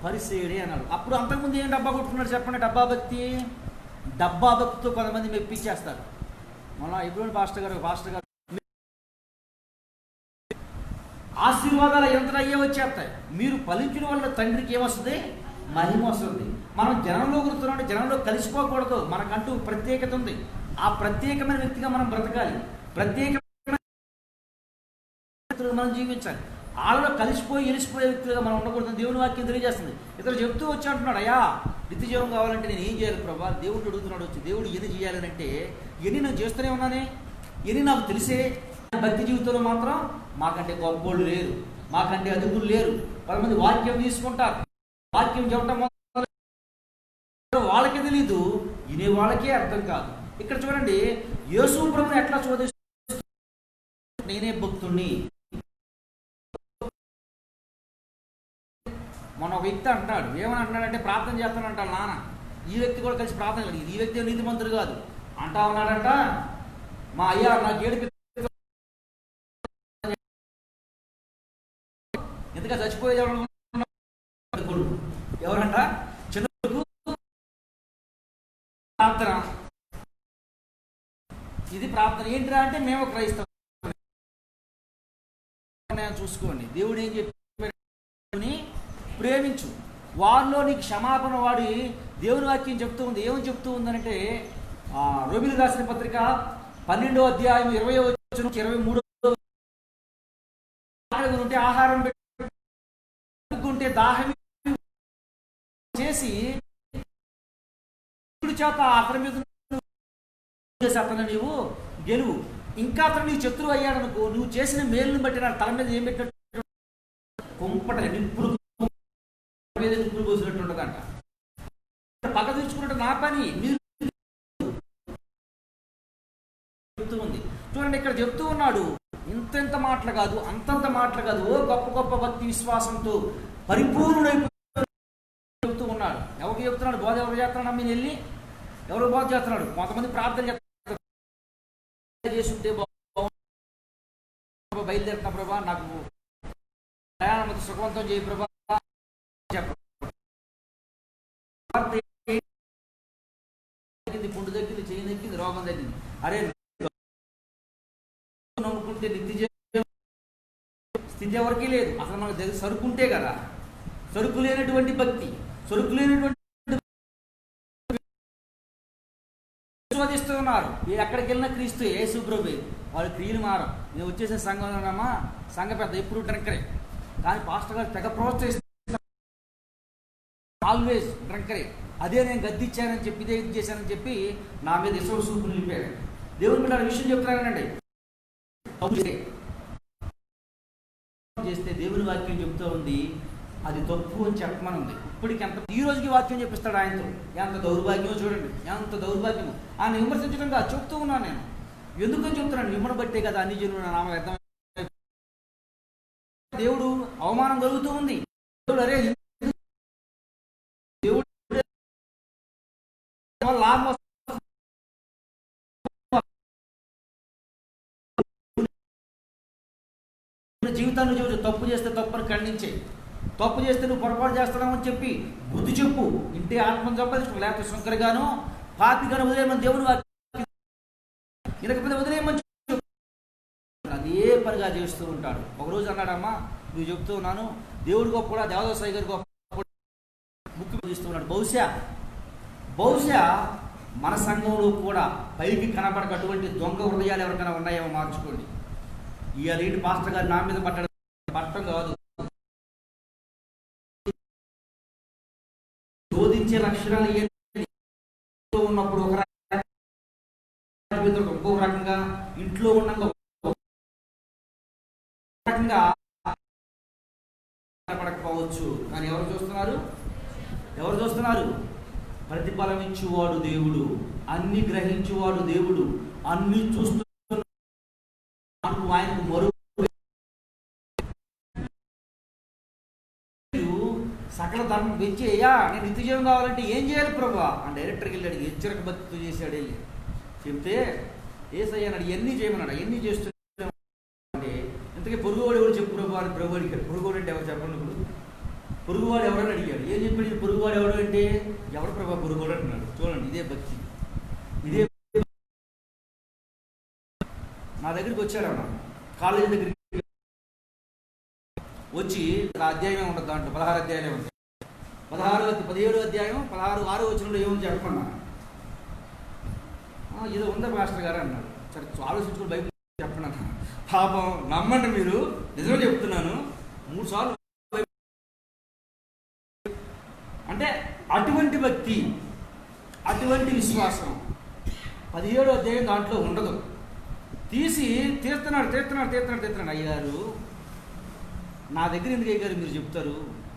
పరిసేయుడే అన్నాడు. అప్పుడు అంతకుముందు ఏం డబ్బా కొట్టుకున్నాడు చెప్పండి? డబ్బా భక్తి. డబ్బా భక్తితో కొంతమంది మెప్పించేస్తారు. మన ఇప్పుడు పాస్టర్ గారు ఆశీర్వాదాలు ఎంత అయ్యే వచ్చేస్తాయి. మీరు ఫలించిన వల్ల తండ్రికి ఏమొస్తుంది? మహిమ వస్తుంది. మనం జనంలో గుర్తున్నాం, జనంలో కలిసిపోకూడదు. మనకంటూ ప్రత్యేకత ఉంది. ఆ ప్రత్యేకమైన వ్యక్తిగా మనం బ్రతకాలి. ప్రత్యేకమైన మనం జీవించాలి. వాళ్ళలో కలిసిపోయి ఎలిసిపోయే వ్యక్తులుగా మనం ఉండకూడదు. దేవుని వాక్యం తెలియజేస్తుంది. ఇతను చెప్తూ వచ్చి అంటున్నాడు, అయ్యా నిత్య జీవం కావాలంటే నేను ఏం చేయాలి ప్రభా? దేవుడు అడుగుతున్నాడు వచ్చి. దేవుడు ఎన్ని చేయాలని అంటే ఎన్ని నేను చేస్తూనే ఉన్నానే, ఎన్ని నాకు తెలిసే. భక్తి జీవితంలో మాత్రం మాకంటే గొప్పోళ్ళు లేరు, మాకంటే అదుగులు లేరు. 10 మంది వాక్యం తీసుకుంటారు. వాక్యం చెప్పడం వాళ్ళకే తెలీదు, వినే వాళ్ళకే అర్థం కాదు. ఇక్కడ చూడండి, యేసు ప్రభువుని ఎట్లా శోధిస్తూ, నేనే భక్తుణ్ణి. మన వ్యక్తి అంటాడు, ఏమని అంటున్నాడంటే ప్రార్థన చేస్తానంటాడు నాన్న. ఈ వ్యక్తి కూడా కలిసి ప్రార్థన కలిగింది. ఈ వ్యక్తి నీతిమంతుడు కాదు అంటా ఉన్నాడంట. మా అయ్యా నాకు ఏడుపు ఎందుక చచ్చిపోయేది ఎవరంట? చిన్న ప్రార్థన. ఇది ప్రార్థన ఏంటిరా అంటే మేము క్రైస్తవం. చూసుకోండి, దేవుడు ఏం చెప్పి ప్రేమించు. వారిలో నీకు క్షమాపణ వాడి దేవుని వాక్యం చెప్తూ ఉంది. ఏమని చెప్తూ ఉందంటే రోమిలకు రాసిన పత్రిక 12వ అధ్యాయం 20వ వచనం నుంచి 23వ ఉంటే ఆహారం పెట్టుకుంటే దాహం చేసి చేత అతని మీద అతను నీవు గెలువు. ఇంకా అతను నీవు శత్రువు అయ్యాడనుకో, నువ్వు చేసిన మేలును బట్టి నా తల మీద ఏం పెట్టినట్టు కుంపట నిప్పులు పోసినట్టు ఉండదంట. పక్క తీర్చుకున్నట్టు నా పని మీరు చెప్తూ ఉంది. చూడండి, ఇక్కడ చెప్తూ ఉన్నాడు, ఇంత మాటలు కాదు, అంతంత మాటలు కాదు, ఓ గొప్ప గొప్ప భక్తి విశ్వాసంతో పరిపూర్ణుడైపు చెప్తూ ఉన్నాడు. ఎవరికి చెప్తున్నాడు? బోధ ఎవరు చేస్తున్నాడు? మీరు వెళ్ళి ఎవరు బోధ చేస్తున్నాడు? కొంతమంది ప్రార్థన చేస్తుంటే బయలుదేరుతున్నా ప్రభా, నాకు ప్రయాణం సుఖవంతం చేయి ప్రభా పుండు తగ్గింది, చేయి తగ్గింది, రోగం తగ్గింది. అరే నమ్ముకుంటే స్థితి ఎవరికి లేదు. అసలు మనకు తెలిసి సరుకుంటే కదా, సరుకు లేనటువంటి భక్తి, సరుకు లేనటువంటి ఉన్నారు. ఎక్కడికి వెళ్ళినా క్రీస్తు యేసు ప్రభువే. వాళ్ళు క్రియలు మారం. నేను వచ్చేసిన సంఘంలోనమ్మా, సంఘ పెద్ద ఎప్పుడు డ్రంకరే, కానీ పాస్టర్ గారు తెగ ప్రోత్సహిస్తున్నారు, ఆల్వేస్ డ్రంకరే. అదే నేను గద్దిచ్చానని చెప్పి, ఇదే ఇది చేశానని చెప్పి నా మీద ఇసుక సూపు నిలిపాడు. దేవుని బిడ్డ విషయం చెప్తున్నానండి, చేస్తే దేవుని వాక్యం చెప్తూ ఉంది అది తప్పు అని చెప్పమని ఉంది. ఇప్పటికి ఎంత ఈ రోజుకి వాక్యం చెప్పిస్తాడు ఆయనతో. ఎంత దౌర్భాగ్యమో చూడండి, ఎంత దౌర్భాగ్యమో. ఆయన విమర్శించడం కాదు, చెప్తూ ఉన్నాను నేను. ఎందుకని చెప్తున్నాను? మిమ్మల్ని బట్టే కదా అన్ని జనులు నా నామం అర్థం. దేవుడు అవమానం కలుగుతూ ఉంది. దేవుడు అరే దేవుడు లాభం జీవితాన్ని చూసి తప్పు చేస్తే తప్పును ఖండించే, తప్పు చేస్తే నువ్వు పొరపాటు చేస్తున్నావని చెప్పి బుద్ధి చెప్పు. ఇంటి ఆత్మను సంపాదించు, లేకపోతే శంకరగాను పాపిగాను వదిలేయమని దేవుడు ఇనకపోతే వదిలేయమని అదే పనిగా చేస్తూ ఉంటాడు. ఒకరోజు అన్నాడమ్మా, నువ్వు చెప్తూ ఉన్నాను దేవుడు గొప్ప కూడా, దేవదాసాయి గారు గొప్ప ముఖ్యం చేస్తూ ఉన్నాడు. బహుశా మన సంఘంలో కూడా పైకి కనపడకటువంటి దొంగ హృదయాలు ఎవరికైనా ఉన్నాయేమో మార్చుకోండి. ఇవాళ ఏంటి పాస్టర్ గారు నా మీద పట్టడం కాదు, శోధించే లక్షణాలు ఉన్నప్పుడు ఒక ఇంకో రకంగా, ఇంట్లో ఉండగా రకంగా కనపడకపోవచ్చు. కానీ ఎవరు చూస్తున్నారు? ప్రతిఫలం ఇచ్చేవాడు దేవుడు, అన్ని గ్రహించేవాడు దేవుడు, అన్ని చూస్తున్నాడు. ఆయనకు మరో సకల ధర్మం పెంచి, అయ్యా నేను నిత్యజీవం కావాలంటే ఏం చేయాలి ప్రభా అని డైరెక్టర్కి వెళ్ళాడు. హెచ్చరిక భక్తితో చేశాడు. వెళ్ళి చెప్తే ఏసయ్య అన్నాడు, ఇవన్నీ చేయమన్నాడు. ఎన్ని చేస్తున్నా అంటే ఇంతకీ పొరుగువాడు ఎవరు చెప్పు ప్రభు అని ప్రభు అడిగాడు. పొరుగువాడు అంటే ఎవరు చెప్పండి? ఇప్పుడు పొరుగువాడు ఎవరని అడిగాడు. ఏం చెప్పాడు? పొరుగువాడు ఎవడు అంటే ఎవడు ప్రభా పొరుగువాడు అంటున్నాడు. చూడండి, ఇదే భక్తి. ఇదే నా దగ్గరికి వచ్చాడు అన్న, కాలేజీ దగ్గరికి వచ్చి అధ్యాయమే ఉంటుంది, దాంట్లో 16 అధ్యాయాలే ఉంటాయి. 17 అధ్యాయం 6వ వచనంలో ఏముంది చెప్పన్నా, ఏదో ఉందా మాస్టర్ గారు అన్నాడు. సరే ఆలోచించుకుని బైబిల్ చెప్పండి అన్న. పాపం నమ్మండి, మీరు నిజమే చెప్తున్నాను, 3 సార్లు అంటే అటువంటి భక్తి, అటువంటి విశ్వాసం 17వ అధ్యాయం దాంట్లో ఉండదు. తీసి తీస్తున్నాడు. అయ్యారు నా దగ్గర ఎందుకు అయ్యారు మీరు చెప్తారు,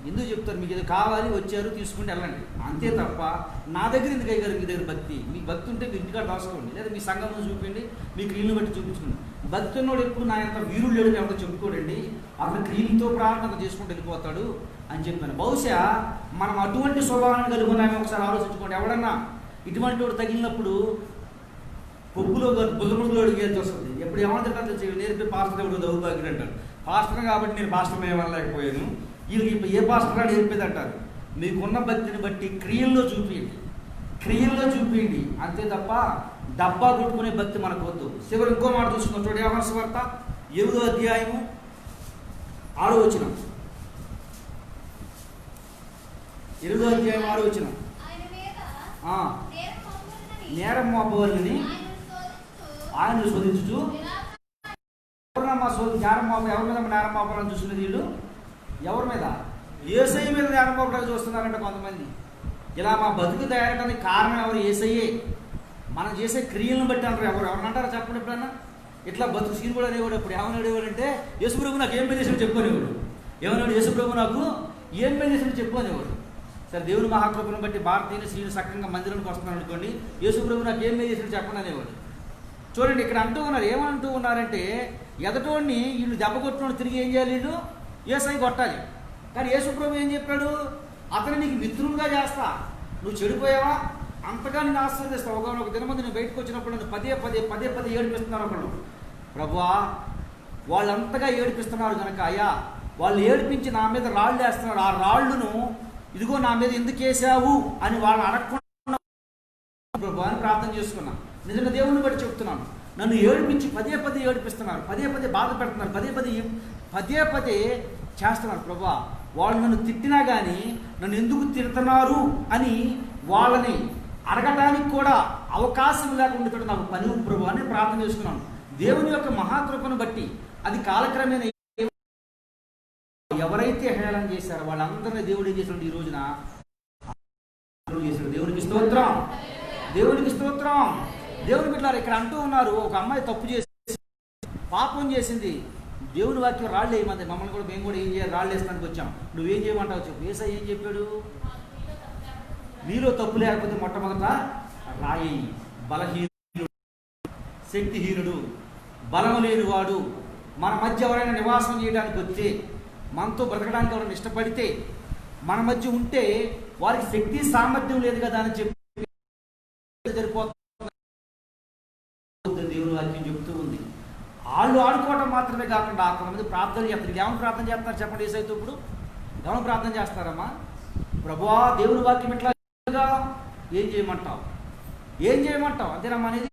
ఎందుకు చెప్తారు? మీకు ఏదో కావాలి, వచ్చారు, తీసుకుంటే వెళ్ళండి, అంతే తప్ప నా దగ్గర ఎందుకు అయ్యారు? మీ దగ్గర భక్తి, మీకు భక్తి ఉంటే మీ ఇంటికాడ రాసుకోండి, లేదా మీ సంఘంలో చూపించండి, మీ క్రియలను బట్టి చూపించుకోండి. భక్తి ఉన్నోడు ఎప్పుడు నా ఎంత వీరుడు లేడు ఎవరో చెప్పుకోడండి, అతను క్రియలతో ప్రార్థన చేసుకుంటూ వెళ్ళిపోతాడు అని చెప్పాను. బహుశా మనం అటువంటి స్వభావాన్ని కలిగి ఉన్నామే ఒకసారి ఆలోచించుకోండి. ఎవడన్నా ఇటువంటి వాడు తగిలినప్పుడు పొగ్గులో బుద్ధములో అడిగేది వస్తుంది. ఎప్పుడు ఏమంటారు నేర్పి పాస్టర్ ఎవరు దౌర్భాగ్యుడు అంటారు. పాస్టర్ కాబట్టి నేను పాస్టర్ ఏమనలేకపోయాను, వీళ్ళకి ఇప్పుడు ఏ పాస్టర్ కూడా నేర్పేది అంటారు. మీకున్న భక్తిని బట్టి క్రియల్లో చూపించండి, అంతే తప్ప డబ్బా కొట్టుకునే భక్తి మనకు వద్దు. చివరి ఇంకో మాట చూసుకున్నాం చూడండి, యోహాను సువార్త 7వ అధ్యాయము 6వ వచనం. 8వ అధ్యాయం 6వ వచనం. నేరం మోపవారిని ఆయన శోధించుచు ఎవరినమ్మా జ్ఞానం మోప ఎవరి మీద నేరం మోపాలని చూస్తున్నది వీళ్ళు? ఎవరి మీద? యేసయ్య మీద నేరం మోపడానికి చూస్తున్నారంట కొంతమంది. ఇలా మా బతుకు తయారడానికి కారణం ఎవరు? యేసయ్యే. మనం చేసే క్రియలను బట్టి అంటారు. ఎవరినంటారా చెప్పండి ఎప్పుడన్నా? ఇట్లా బతుకు సీన్ కూడా అనేవాడు. అప్పుడు ఏమని అడిగేవాడు అంటే, యేసుప్రభు నాకు ఏం పని చేసాడు చెప్పు అనేవాడు. ఏమన్నాడు? యేసుప్రభు నాకు ఏం పని చేసాడు చెప్పు అనేవాడు. సరే, దేవుని మహాకృపను బట్టి భారతీయులు స్త్రీలు సక్రంగా మందిరానికి వస్తున్నాను అనుకోండి, యేసుప్రభు నాకు ఏం పని చేసాడు చెప్పండి అనేవాడు. చూడండి, ఇక్కడ అంటూ ఉన్నారు. ఏమంటూ ఉన్నారంటే, ఎదటోడిని వీళ్ళు దెబ్బ కొట్టుకొని తిరిగి ఏం చేయాలి? వీళ్ళు యేసయ్య కొట్టాలి. కానీ యేసుప్రభు ఏం చెప్పాడు? అతను నీకు మిత్రులుగా చేస్తా. నువ్వు చెడిపోయావా? అంతగా నేను ఆశీర్వదిస్తావు. ఒక దినమంది నేను బయటకు వచ్చినప్పుడు నన్ను పదే పదే ఏడిపిస్తున్నారు ఒకళ్ళు. ప్రభువా, వాళ్ళంతగా ఏడిపిస్తున్నారు కనుక అయ్యా, వాళ్ళు ఏడిపించి నా మీద రాళ్ళు వేస్తున్నారు. ఆ రాళ్ళును ఇదిగో నా మీద ఎందుకు వేసావు అని వాళ్ళని అడగకుండా ప్రభు అని ప్రార్థన చేసుకున్నా. నిజంగా దేవుని బట్టి చెప్తున్నాను. నన్ను ఏడిపించి పదే ఏడిపిస్తున్నారు, పదే బాధ పెడుతున్నారు, పదే చేస్తున్నారు. ప్రభు, వాళ్ళు నన్ను తిట్టినా కానీ నన్ను ఎందుకు తిడుతున్నారు అని వాళ్ళని అడగడానికి కూడా అవకాశం లేకుండా నాకు పని ప్రభు అని ప్రార్థన చేసుకున్నాను. దేవుని యొక్క మహాకృపను బట్టి అది కాలక్రమేణా ఎవరైతే హేళన చేశారో వాళ్ళందరినీ దేవుడు ఏం చేశాడు? ఈ రోజున చేశాడు. దేవునికి స్తోత్రం, దేవునికి స్తోత్రం. దేవుని బిడ్డలారా, ఇక్కడ అంటూ ఉన్నారు, ఒక అమ్మాయి తప్పు చేసి పాపం చేసింది. దేవుని వాక్యం రాళ్ళు వేయమంది. మమ్మల్ని కూడా మేము కూడా ఏం చేయాలి? రాళ్ళు వేస్తానికి వచ్చాం. నువ్వేం చేయమంటావు చెప్పు. యేసయ్య ఏం చెప్పాడు? మీలో తప్పు లేకపోతే మొట్టమొదట రాయి. బలహీనుడు, శక్తిహీనుడు, బలము లేనివాడు మన మధ్య ఎవరైనా నివాసం చేయడానికి వస్తే, మనతో బ్రతకడానికి ఎవరైనా ఇష్టపడితే, మన మధ్య ఉంటే వారికి శక్తి సామర్థ్యం లేదు కదా అని చెప్పి సరిపోతుంది. దేవుని వాక్యం చెప్తూ ఉంది. వాళ్ళు ఆడుకోవటం మాత్రమే కాకుండా కొంతమంది ప్రార్థన చేస్తారు. ఏమైనా ప్రార్థన చేస్తున్నారు చెప్పండి? యేసయ్యతో ఇప్పుడు ఏమైనా ప్రార్థన చేస్తారమ్మా? ప్రభువా, దేవుని వాక్యం ఇట్లా ఏం చేయమంటావు? ఏం చేయమంటావు? అంతేనమ్మా అనేది.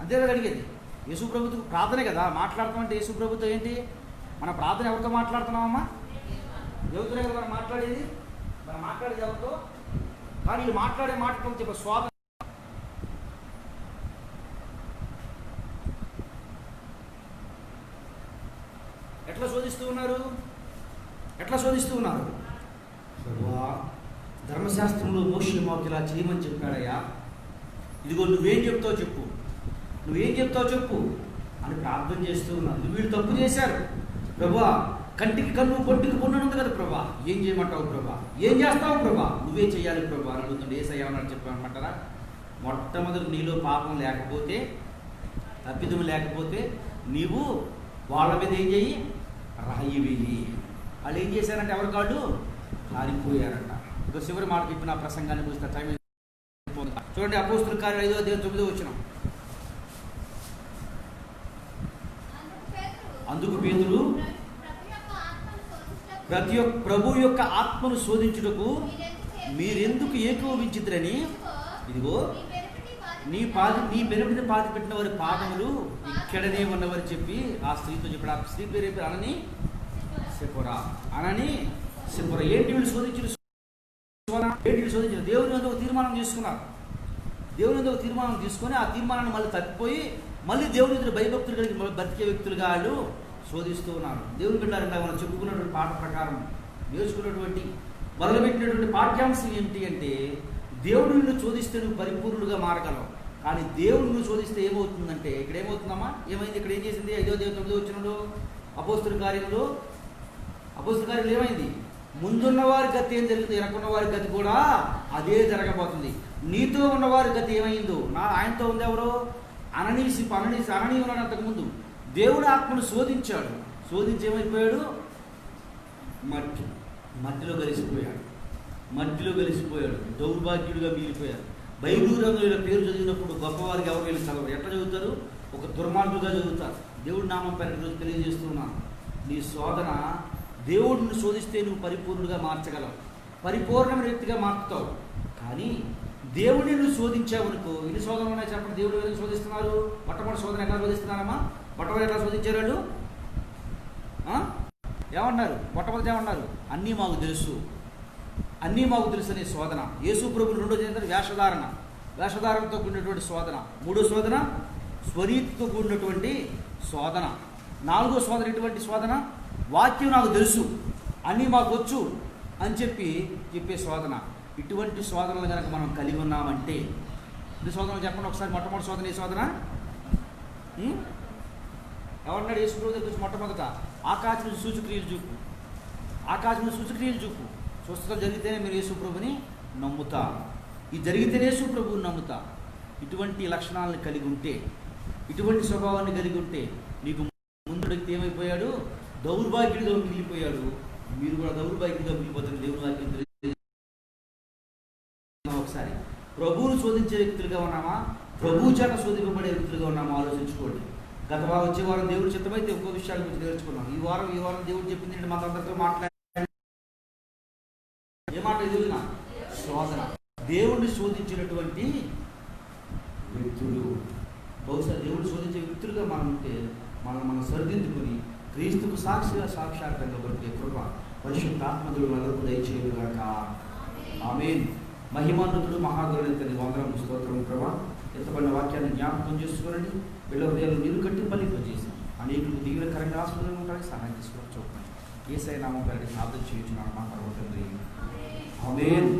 అంతే కదా అడిగేది. యేసు ప్రభుతో ప్రార్థనే కదా మాట్లాడుతామంటే. యేసు ప్రభుతో ఏంటి మన ప్రార్థన? ఎవరితో మాట్లాడుతున్నామమ్మా? దేవుతోనే కదా మనం మాట్లాడేది. మనం మాట్లాడేది ఎవరితో? కానీ వీళ్ళు మాట్లాడే మాటలు చెప్ప స్వాగతం. ఎట్లా శోధిస్తూ ఉన్నారు? ధర్మశాస్త్రంలో మోషే మాకు ఇలా చేయమని చెప్పాడయ్యా. ఇదిగో నువ్వేం చెప్తావు చెప్పు అని ప్రార్థన చేస్తూ ఉన్నారు. వీళ్ళు తప్పు చేశారు. ప్రభా, కంటికి కన్ను పొట్టికి పొన్ను ఉంది కదా ప్రభా, ఏం చేయమంటావు ప్రభా? ఏం చేస్తావు ప్రభా? నువ్వే చేయాలి ప్రభా అనుకుంటుండే. యేసయ్య ఏమన్నాడు చెప్పమంటారా? మొట్టమొదటి నీలో పాపం లేకపోతే, తప్పిదం లేకపోతే నీవు వాళ్ళ మీద ఏం చెయ్యి? రాయి వెయ్యి. వాళ్ళు ఏం చేశారంటే ఎవరి కాళ్ళు కారిపోయారంట. ఇంకో చివరి మాట చెప్పి నా ప్రసంగాన్ని చూస్తే టైం చూడండి. అపోస్తుల కార్యాలు 5వ అధ్యాయం 9వ వచనం. అందుకు పేతురు, ప్రభు యొక్క ఆత్మను శోధించుటకు మీరెందుకు ఏకోపించిద్రని, ఇదిగో నీ బెరపిని పాతి పెట్టిన వారి పాదములు ఇక్కడనే ఉన్నవారు చెప్పి ఆ స్త్రీతో చెప్పాడు. ఆ స్త్రీ పేరు అనని సెపోరా. ఏంటి వీళ్ళు శోధించిన? దేవుని మీద ఒక తీర్మానం తీసుకున్నారు. దేవుని మీద ఒక తీర్మానం తీసుకొని ఆ తీర్మానాన్ని మళ్ళీ తప్పిపోయి మళ్ళీ దేవుని ఎదురు భయభక్తులు కలిగి బతికే వ్యక్తులుగా వాళ్ళు శోధిస్తూ ఉన్నారు. దేవుని బిడ్డలారా, మనం చెప్పుకున్నటువంటి పాట ప్రకారం నేర్చుకున్నటువంటి మొదలుపెట్టినటువంటి పాఠ్యాంశం ఏంటి అంటే, దేవుడు నిన్ను శోధిస్తే నువ్వు పరిపూర్ణులుగా మారగలవు. కానీ దేవుడు నువ్వు శోధిస్తే ఏమవుతుందంటే, ఇక్కడ ఏమవుతుందమ్మా? ఏమైంది? ఇక్కడ ఏం చేసింది? 5వ అధ్యాయం 9వ వచనంలో అపోస్తుల కార్యంలో ఏమైంది? ముందున్న వారి గతి ఏం జరుగుతుంది, వెనకున్న వారి గతి కూడా అదే జరగబోతుంది. నీతో ఉన్నవారి గతి ఏమైందో, ఆయనతో ఉంది ఎవరో? అననీ ఉన్నాడు. అంతకుముందు దేవుడు ఆత్మను శోధించాడు. శోధించి ఏమైపోయాడు? మట్టిలో కలిసిపోయాడు. దౌర్భాగ్యుడిగా మిగిలిపోయాడు. బైబిల్ గ్రంథంలో పేరు చదివినప్పుడు గొప్పవారికి ఎవరు వెళ్ళి చదవరు. ఎట్లా చదువుతారు? ఒక దుర్మార్గుగా చదువుతారు. దేవుడి నామం పేరు రోజు తెలియజేస్తున్నాను. నీ శోధన, దేవుడిని శోధిస్తే నువ్వు పరిపూర్ణుడిగా మార్చగలవు, పరిపూర్ణమైన వ్యక్తిగా మార్చుతావు. కానీ దేవుడిని నువ్వు శోధించావనుకో, ఎన్ని శోధనలు ఉన్నాయి చెప్పండి? దేవుడు ఎందుకు శోధిస్తున్నారు? మొట్టమొదటి శోధన ఎట్లా శోధిస్తున్నారమ్మా? మొట్టమొదటి ఎట్లా శోధించారు వాళ్ళు? ఏమన్నారు? మొట్టమొదటి ఏమన్నారు? అన్నీ మాకు తెలుసు, అన్నీ మాకు తెలుసనే శోధన. యేసు ప్రభువు రెండోది ఏంటంటే వేషధారణతో కూడినటువంటి శోధన. మూడో శోధన స్వరీతితో కూడినటువంటి శోధన. నాలుగో శోధన ఎటువంటి శోధన? వాక్యం నాకు తెలుసు, అన్నీ మాకు వచ్చు అని చెప్పే శోధన. ఇటువంటి శోధనలు కనుక మనం కలిగి ఉన్నామంటే, ఇది శోధనలు చెప్పండి ఒకసారి. మొట్టమొదటి శోధన ఏ శోధన? ఎవరన్నాడు యేసు ప్రభు దగ్గర మొట్టమొదట? ఆకాశం సూచక్రియలు చూపు, ఆకాశం సూచక్రియలు చూపు. స్వస్థత జరిగితేనే మీరు యేసు ప్రభుని నమ్ముతా, ఇది జరిగితేనే యేసు ప్రభువుని నమ్ముతా. ఇటువంటి లక్షణాలను కలిగి ఉంటే, ఇటువంటి స్వభావాన్ని కలిగి ఉంటే, నీకు ముందు వ్యక్తి ఏమైపోయాడు? దౌర్భాగ్యుడిగా మిగిలిపోయాడు. మీరు కూడా దౌర్భాగ్యుడిగా మిగిలిపోతుంది. దేవుని వాక్యం ఒకసారి ప్రభువును శోధించే వ్యక్తులుగా ఉన్నామా, ప్రభువు చేత శోధింపబడే వ్యక్తులుగా ఉన్నామా ఆలోచించుకోండి. వచ్చే వారం దేవుడు చిత్తమైతే ఇంకో విషయాల గురించి నేర్చుకున్నాం. ఈ వారం దేవుడు చెప్పింది మాకందరితో మాట్లాడి ఏ మాట ఎదుగునా? శోధన. దేవుడిని శోధించినటువంటి వ్యక్తులు, బహుశా దేవుడు శోధించే వ్యక్తులుగా మనం ఉంటే మనం సరిదిద్దుకుని క్రీస్తుకు సాక్షాత్కంగా బతికే కృప పరిశుద్ధాత్మకుడు మనకు దయచేయుగాక. ఆమేన్. మహిమాన్వితుడు మహాగరుడైన వందనములు స్తోత్రము ప్రభా. ఎత్తబడిన వాక్యాన్ని జ్ఞాపకం చేసుకోనండి. వీళ్ళ హృదయాలు నీరు కట్టి ఫలింపజేసి అనేకులకు దీవెనకరంగా ఆశీర్వాదం ఉండడానికి సహాయం తీసుకుని చూడండి. యేసయ్య నామములో ప్రార్థన చేయుచున్నాను మా పరమ తండ్రి. ఆమేన్.